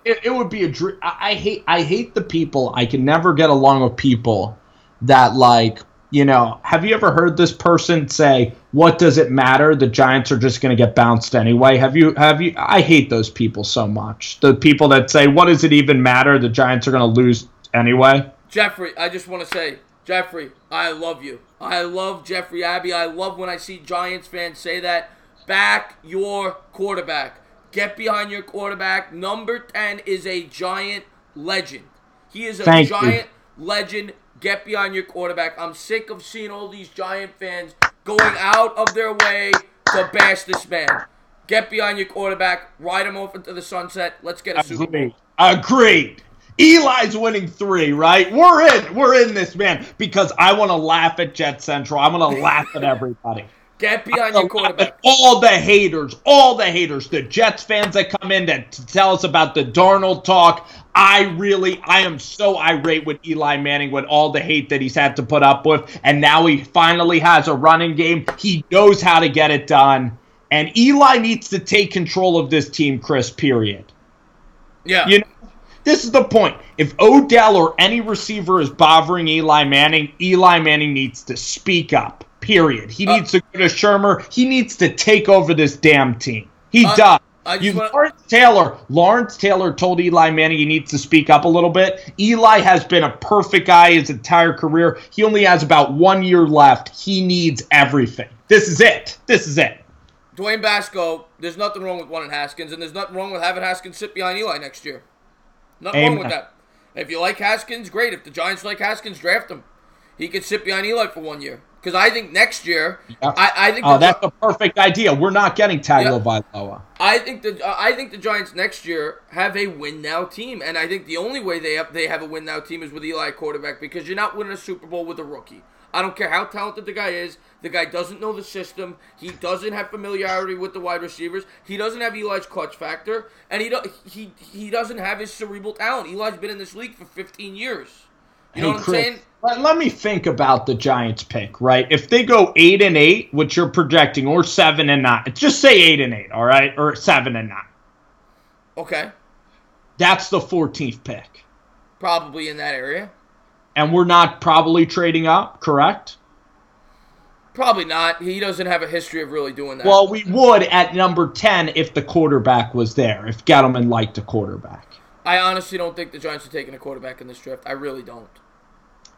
It would be a dream. I hate the people. I can never get along with people that, like, you know, have you ever heard this person say, "What does it matter? The Giants are just going to get bounced anyway." Have you? I hate those people so much. The people that say, "What does it even matter? The Giants are going to lose anyway." Jeffrey, I just want to say, Jeffrey, I love you. I love Jeffrey Abbey. I love when I see Giants fans say that. Back your quarterback. Get behind your quarterback. Number 10 is a Giant legend. He is a Giant legend. Get behind your quarterback. I'm sick of seeing all these Giant fans going out of their way to bash this man. Get behind your quarterback. Ride him off into the sunset. Let's get a Super Bowl. Agreed. Eli's winning 3, right? We're in this, man, because I want to laugh at Jet Central. I want to laugh at everybody. Get behind your quarterback. All the haters, the Jets fans that come in to tell us about the Darnold talk. I am so irate with Eli Manning with all the hate that he's had to put up with. And now he finally has a running game. He knows how to get it done. And Eli needs to take control of this team, Chris, period. Yeah. This is the point. If Odell or any receiver is bothering Eli Manning needs to speak up. Period. He needs to go to Shermer. He needs to take over this damn team. He does. Lawrence Taylor told Eli Manning he needs to speak up a little bit. Eli has been a perfect guy his entire career. He only has about 1 year left. He needs everything. This is it. Dwayne Basco, there's nothing wrong with wanting Haskins, and there's nothing wrong with having Haskins sit behind Eli next year. Nothing wrong with that. If you like Haskins, great. If the Giants like Haskins, draft him. He could sit behind Eli for 1 year. Because I think next year, I think that's a perfect idea. We're not getting Tagovailoa. I think the Giants next year have a win now team, and I think the only way they have a win now team is with Eli quarterback, because you're not winning a Super Bowl with a rookie. I don't care how talented the guy is. The guy doesn't know the system. He doesn't have familiarity with the wide receivers. He doesn't have Eli's clutch factor, and he doesn't have his cerebral talent. Eli's been in this league for 15 years. You know what I'm saying? Let me think about the Giants pick, right? If they go 8-8, which you're projecting, or 7-9, just say 8-8, all right, or 7-9. Okay. That's the 14th pick. Probably in that area. And we're not probably trading up, correct? Probably not. He doesn't have a history of really doing that. Well, we would at number 10 if the quarterback was there, if Gettleman liked a quarterback. I honestly don't think the Giants are taking a quarterback in this draft. I really don't.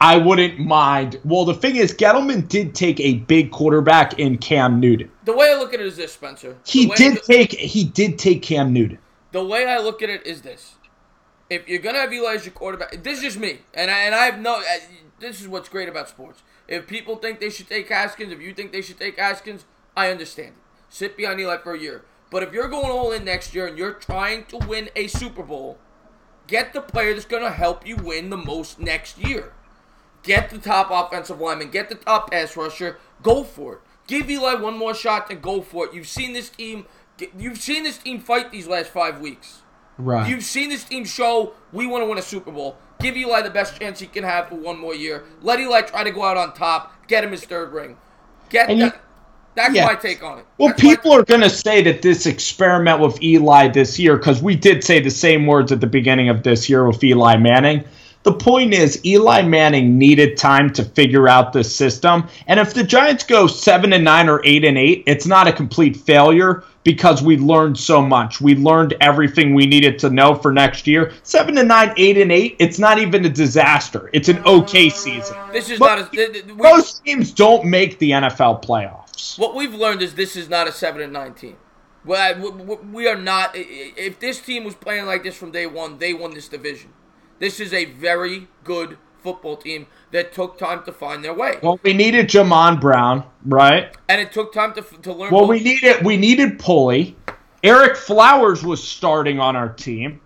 I wouldn't mind. Well, the thing is, Gettleman did take a big quarterback in Cam Newton. The way I look at it is this, Spencer. He did take Cam Newton. The way I look at it is this. If you're going to have Eli as your quarterback, this is just me. And I have no... This is what's great about sports. If people think they should take Haskins, if you think they should take Haskins, I understand it. Sit behind Eli for a year. But if you're going all in next year and you're trying to win a Super Bowl, get the player that's going to help you win the most next year. Get the top offensive lineman. Get the top pass rusher. Go for it. Give Eli one more shot and go for it. You've seen this team fight these last 5 weeks. Right. You've seen this team show we want to win a Super Bowl. Give Eli the best chance he can have for one more year. Let Eli try to go out on top. Get him his third ring. That's my take on it. Well, people are going to say that this experiment with Eli this year, because we did say the same words at the beginning of this year with Eli Manning. The point is, Eli Manning needed time to figure out this system. And if the Giants go 7-9 or 8-8, it's not a complete failure because we learned so much. We learned everything we needed to know for next year. 7-9, 8-8, it's not even a disaster. It's an okay season. Most teams don't make the NFL playoffs. What we've learned is this is not a 7-9 team. We are not. If this team was playing like this from day one, they won this division. This is a very good football team that took time to find their way. Well, we needed Jamon Brown, right? And it took time to learn. Well, we needed Pulley. Eric Flowers was starting on our team.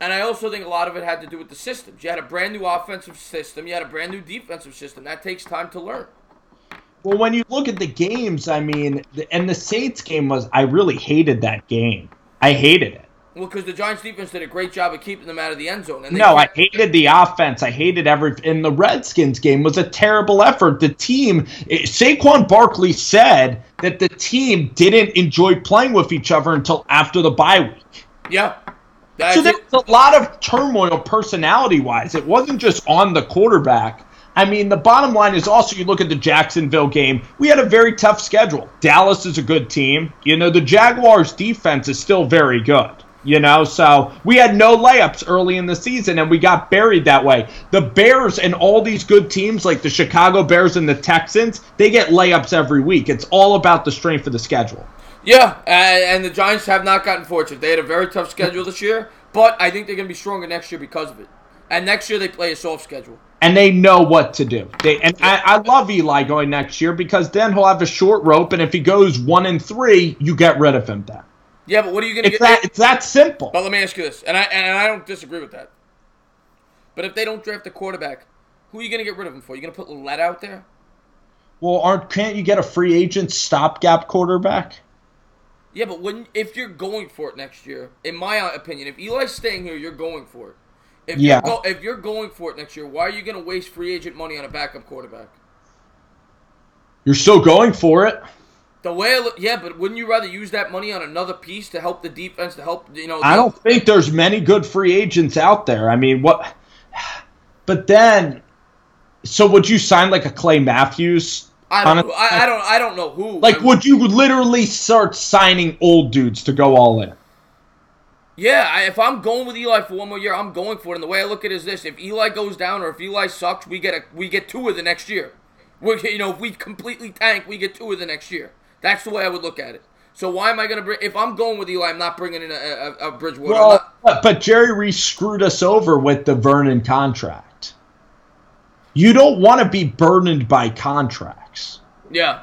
And I also think a lot of it had to do with the systems. You had a brand new offensive system. You had a brand new defensive system. That takes time to learn. Well, when you look at the games, I mean, and the Saints game I really hated that game. I hated it. Well, because the Giants' defense did a great job of keeping them out of the end zone. I hated the offense. I hated everything. And the Redskins game was a terrible effort. The team, Saquon Barkley said that the team didn't enjoy playing with each other until after the bye week. Yeah. So there was a lot of turmoil personality-wise. It wasn't just on the quarterback. I mean, the bottom line is also you look at the Jacksonville game. We had a very tough schedule. Dallas is a good team. The Jaguars' defense is still very good. So we had no layups early in the season, and we got buried that way. The Bears and all these good teams, like the Chicago Bears and the Texans, they get layups every week. It's all about the strength of the schedule. Yeah, and the Giants have not gotten fortunate. They had a very tough schedule this year, but I think they're going to be stronger next year because of it. And next year they play a soft schedule. And they know what to do. I love Eli going next year because then he'll have a short rope, and if he goes 1-3, you get rid of him then. Yeah, but what are you going to get? It's that simple. But let me ask you this, and I don't disagree with that. But if they don't draft a quarterback, who are you going to get rid of him for? You going to put Lillette out there? Well, can't you get a free agent stopgap quarterback? Yeah, but if you're going for it next year, in my opinion, if Eli's staying here, you're going for it. If you're going for it next year, why are you going to waste free agent money on a backup quarterback? You're still going for it. The way but wouldn't you rather use that money on another piece to help the defense, to help, I don't think there's many good free agents out there. I mean, what? But then, so would you sign like a Clay Matthews? I don't know who. Like, would you literally start signing old dudes to go all in? Yeah, if I'm going with Eli for one more year, I'm going for it. And the way I look at it is this: if Eli goes down or if Eli sucks, we get Tua the next year. If we completely tank, we get Tua the next year. That's the way I would look at it. So why am I going to bring? If I'm going with Eli, I'm not bringing in a Bridgewater. Well, but Jerry Reese screwed us over with the Vernon contract. You don't want to be burdened by contracts. Yeah.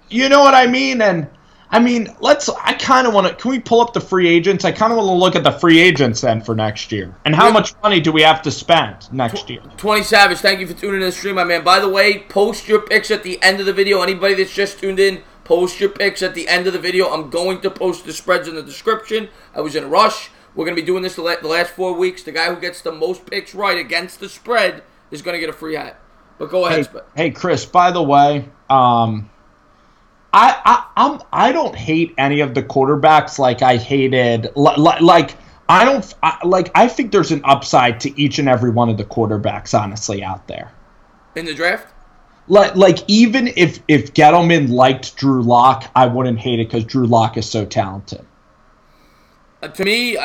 You know what I mean? And I mean, I kind of want to. Can we pull up the free agents? I kind of want to look at the free agents then for next year. And how much money do we have to spend next year? 20 Savage, thank you for tuning in to the stream, my man. By the way, post your picks at the end of the video. Anybody that's just tuned in, post your picks at the end of the video. I'm going to post the spreads in the description. I was in a rush. We're going to be doing this the last 4 weeks. The guy who gets the most picks right against the spread is going to get a free hat. But go ahead. Hey, Chris, by the way, I don't hate any of the quarterbacks like I hated I think there's an upside to each and every one of the quarterbacks honestly out there. In the draft? Like even if Gettleman liked Drew Lock, I wouldn't hate it because Drew Lock is so talented. To me,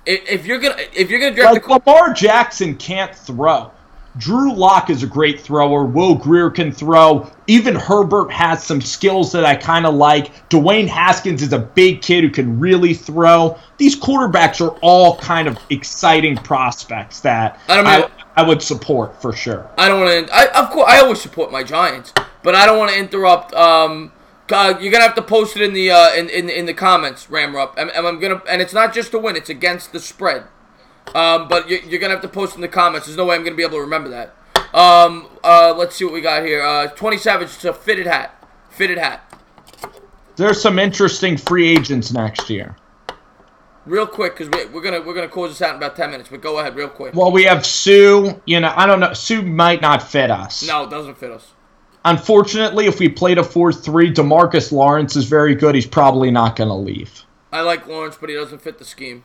if you're gonna draft Lamar Jackson can't throw. Drew Lock is a great thrower. Will Grier can throw. Even Herbert has some skills that I kind of like. Dwayne Haskins is a big kid who can really throw. These quarterbacks are all kind of exciting prospects that I would support for sure. I don't want to. Of course, I always support my Giants, but I don't want to interrupt. You're gonna have to post it in the comments, Ramrup, and it's not just to win; it's against the spread. But you're going to have to post in the comments. There's no way I'm going to be able to remember that. Let's see what we got here. 20 Savage, it's a fitted hat. Fitted hat. There's some interesting free agents next year. Real quick, because we're gonna close this out in about 10 minutes, but go ahead real quick. Well, we have Sue. I don't know. Sue might not fit us. No, it doesn't fit us. Unfortunately, if we played a 4-3, DeMarcus Lawrence is very good. He's probably not going to leave. I like Lawrence, but he doesn't fit the scheme.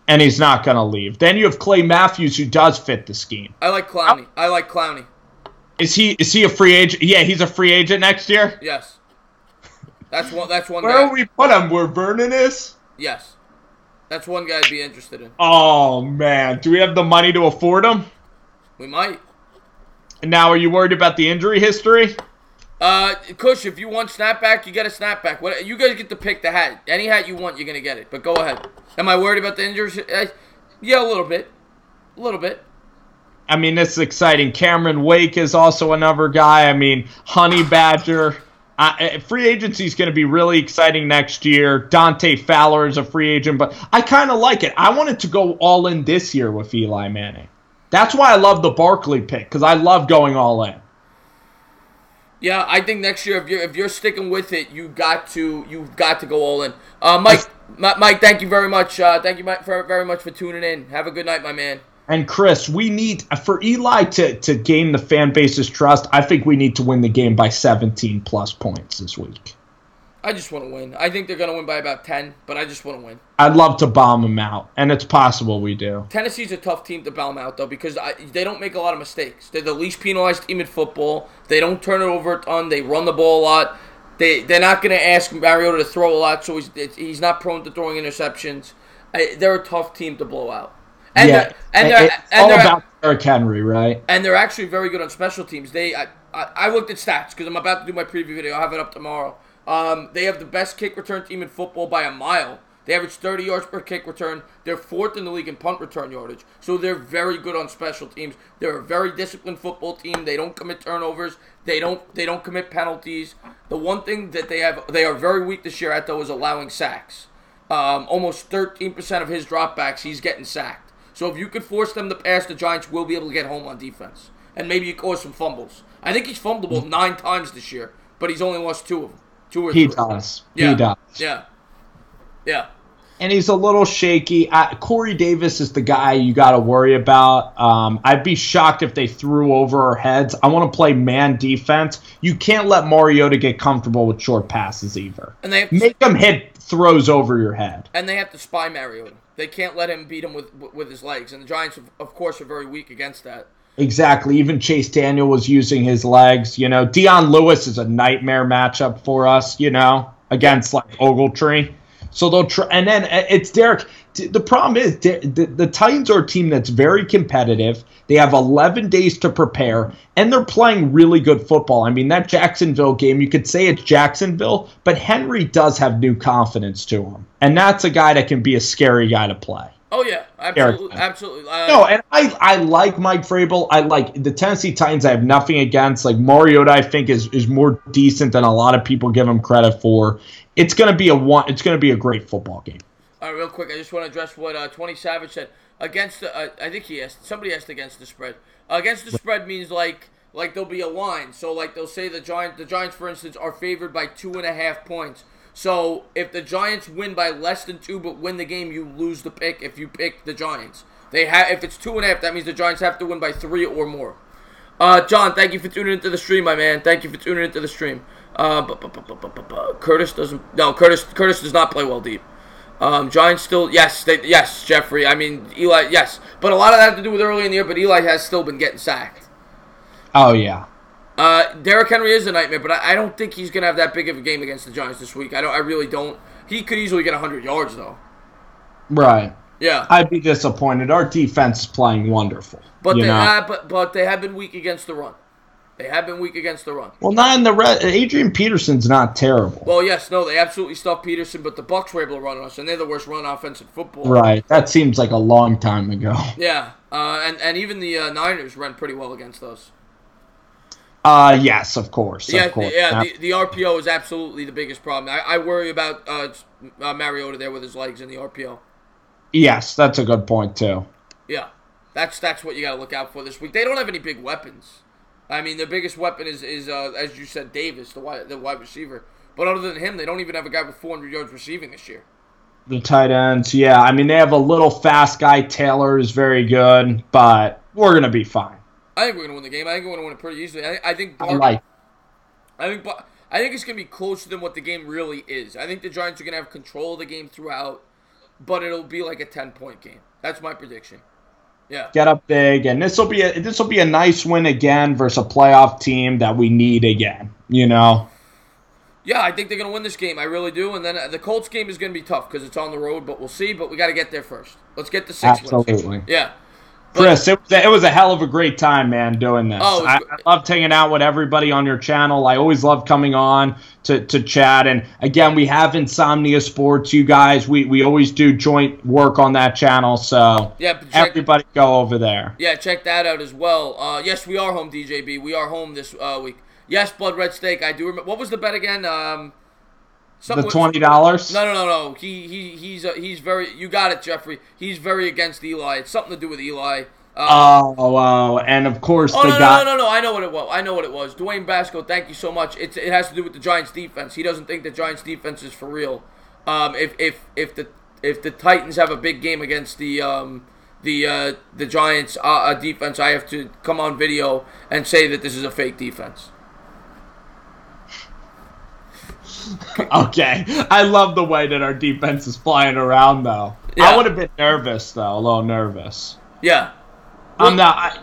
And he's not going to leave. Then you have Clay Matthews, who does fit the scheme. I like Clowney. Is he a free agent? Yeah, he's a free agent next year? Yes. That's one Where guy. Where we put him? Where Vernon is? Yes. That's one guy I'd be interested in. Oh, man. Do we have the money to afford him? We might. And now, are you worried about the injury history? Kush, if you want snapback, you get a snapback. You guys get to pick the hat. Any hat you want, you're going to get it. But go ahead. Am I worried about the injuries? Yeah, a little bit. A little bit. I mean, this is exciting. Cameron Wake is also another guy. I mean, Honey Badger. Free agency is going to be really exciting next year. Dante Fowler is a free agent, but I kind of like it. I wanted to go all in this year with Eli Manning. That's why I love the Barkley pick, because I love going all in. Yeah, I think next year if you're sticking with it, you've got to go all in. Mike, thank you very much. Thank you very much for tuning in. Have a good night, my man. And Chris, we need for Eli to gain the fan base's trust. I think we need to win the game by 17 plus points this week. I just want to win. I think they're going to win by about 10, but I just want to win. I'd love to bomb them out, and it's possible we do. Tennessee's a tough team to bomb out, though, because they don't make a lot of mistakes. They're the least penalized team in football. They don't turn it over a ton. They run the ball a lot. They're not going to ask Mariota to throw a lot, so he's not prone to throwing interceptions. They're a tough team to blow out. It's all about Derrick Henry, right? And they're actually very good on special teams. I looked at stats because I'm about to do my preview video. I'll have it up tomorrow. They have the best kick return team in football by a mile. They average 30 yards per kick return. They're fourth in the league in punt return yardage. So they're very good on special teams. They're a very disciplined football team. They don't commit turnovers. They don't commit penalties. The one thing that they are very weak this year at, though, is allowing sacks. Almost 13% of his dropbacks, he's getting sacked. So if you could force them to pass, the Giants will be able to get home on defense. And maybe you cause some fumbles. I think he's fumbled 9 times this year, but he's only lost 2 of them. 2 or 3. He does. Yeah. He does. Yeah. Yeah. And he's a little shaky. Corey Davis is the guy you got to worry about. I'd be shocked if they threw over our heads. I want to play man defense. You can't let Mariota get comfortable with short passes either. And they make him hit throws over your head. And they have to spy Mariota. They can't let him beat him with his legs. And the Giants, of course, are very weak against that. Exactly. Even Chase Daniel was using his legs. Deion Lewis is a nightmare matchup for us, against like Ogletree. So they'll try, and then it's Derek. The problem is the Titans are a team that's very competitive. They have 11 days to prepare, and they're playing really good football. I mean, that Jacksonville game, you could say it's Jacksonville, but Henry does have new confidence to him, and that's a guy that can be a scary guy to play. Oh yeah, absolutely, absolutely. No, and I like Mike Vrabel. I like the Tennessee Titans. I have nothing against. Like Mariota, I think is more decent than a lot of people give him credit for. It's gonna be a great football game. All right, real quick, I just want to address what 20 Savage said against the. I think somebody asked against the spread. Against the spread means like there'll be a line. So like they'll say the Giants, for instance, are favored by 2.5 points. So if the Giants win by less than 2 but win the game, you lose the pick if you pick the Giants. If it's 2.5, that means the Giants have to win by 3 or more. John, thank you for tuning into the stream, my man. Thank you for tuning into the stream. Curtis does not play well deep. Giants still, yes, Jeffrey. I mean, Eli, yes. But a lot of that had to do with early in the year, but Eli has still been getting sacked. Oh, yeah. Derrick Henry is a nightmare, but I don't think he's going to have that big of a game against the Giants this week. I really don't. He could easily get 100 yards, though. Right. Yeah. I'd be disappointed. Our defense is playing wonderful. But they have been weak against the run. Well, not in the Adrian Peterson's not terrible. Well, yes, no, they absolutely stuffed Peterson, but the Bucs were able to run on us, and they're the worst run offense in football. Right, that seems like a long time ago. Yeah, and even the Niners ran pretty well against us. Yes, of course. Yeah, of course. Yeah. The RPO is absolutely the biggest problem. I worry about Mariota there with his legs in the RPO. Yes, that's a good point too. Yeah, that's what you got to look out for this week. They don't have any big weapons. I mean, their biggest weapon is as you said, Davis, the wide receiver. But other than him, they don't even have a guy with 400 yards receiving this year. The tight ends, yeah. I mean, they have a little fast guy. Taylor is very good, but we're gonna be fine. I think we're gonna win the game. I think we're gonna win it pretty easily. I think it's gonna be closer than what the game really is. I think the Giants are gonna have control of the game throughout, but it'll be like a 10-point game. That's my prediction. Yeah. Get up big, and this will be a nice win again versus a playoff team that we need again. Yeah, I think they're going to win this game. I really do. And then the Colts game is going to be tough because it's on the road, but we'll see. But we got to get there first. Let's get the 6 wins. Absolutely. Yeah. Chris, it was a hell of a great time, man, doing this. Oh, I loved hanging out with everybody on your channel. I always love coming on to chat. And, again, we have Insomnia Sports, you guys. We always do joint work on that channel. So, yeah, everybody go over there. Yeah, check that out as well. Yes, we are home, DJB. We are home this week. Yes, Blood Red Steak. I do remember. What was the bet again? The $20? No. He's very. You got it, Jeffrey. He's very against Eli. It's something to do with Eli. And of course No. I know what it was. Dwayne Basco, thank you so much. It has to do with the Giants' defense. He doesn't think the Giants' defense is for real. If the Titans have a big game against the Giants' defense, I have to come on video and say that this is a fake defense. Okay. I love the way that our defense is flying around, though. Yeah. I would have been nervous, though. A little nervous. Yeah. I'm not.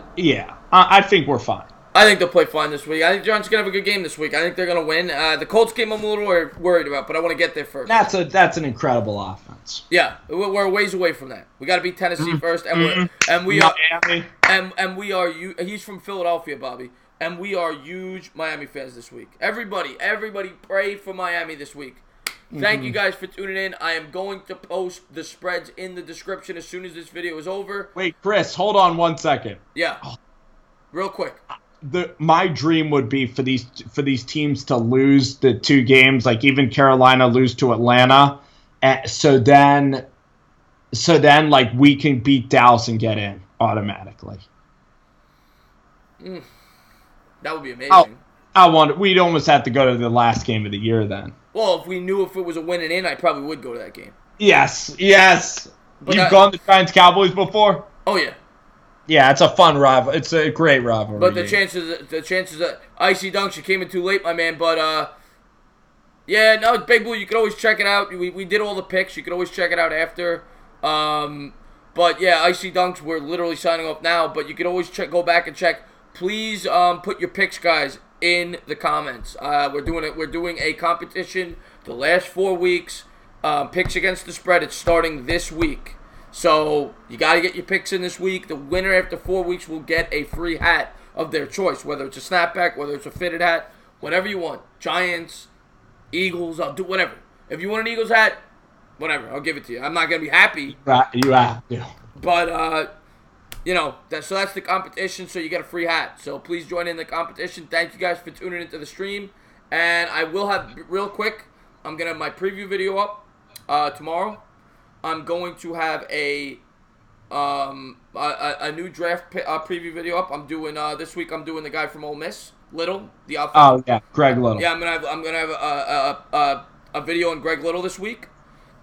I think we're fine. I think they'll play fine this week. I think Giants going to have a good game this week. I think they're going to win. The Colts game I'm a little worried about, but I want to get there first. That's an incredible offense. Yeah. We're a ways away from that. We got to beat Tennessee first, and we are. He's from Philadelphia, Bobby. And we are huge Miami fans this week. Everybody pray for Miami this week. Thank you guys for tuning in. I am going to post the spreads in the description as soon as this video is over. Wait, Chris, hold on 1 second. Yeah. Real quick. My dream would be for these teams to lose the 2 games, like even Carolina lose to Atlanta. So then So then, like, we can beat Dallas and get in automatically. That would be amazing. We'd almost have to go to the last game of the year then. Well, if we knew if it was a win and in, I probably would go to that game. Yes. But You've gone to Giants Cowboys before? Oh yeah. Yeah, it's a fun rival. It's a great rivalry. But the chances that Icy Dunks, you came in too late, my man. But yeah, no, Big Blue, you can always check it out. We did all the picks. You can always check it out after. But yeah, Icy Dunks, we're literally signing off now. But you can always go back and check. Please put your picks, guys, in the comments. We're doing a competition the last 4 weeks. Picks against the spread. It's starting this week. So you got to get your picks in this week. The winner after 4 weeks will get a free hat of their choice, whether it's a snapback, whether it's a fitted hat, whatever you want. Giants, Eagles, I'll do whatever. If you want an Eagles hat, whatever, I'll give it to you. I'm not going to be happy. You have to. But, that's the competition, so you get a free hat. So please join in the competition. Thank you guys for tuning into the stream. And I will have, real quick, I'm going to have my preview video up tomorrow. I'm going to have a new draft preview video up. I'm doing this week. I'm doing the guy from Ole Miss, Little, the offense. Oh yeah, Greg Little. Yeah, I'm gonna have a video on Greg Little this week,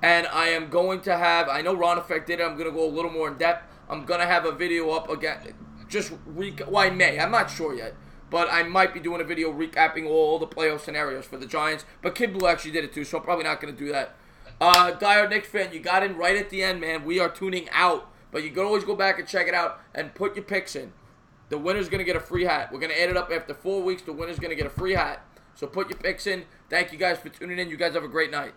and I am going to have. I know Ron Effect did it. I'm gonna go a little more in depth. I'm gonna have a video up again. I may. I'm not sure yet. But I might be doing a video recapping all the playoff scenarios for the Giants. But Kid Blue actually did it too, so I'm probably not going to do that. Dire Knicks fan, you got in right at the end, man. We are tuning out. But you can always go back and check it out and put your picks in. The winner's going to get a free hat. We're going to add it up after 4 weeks. The winner's going to get a free hat. So put your picks in. Thank you guys for tuning in. You guys have a great night.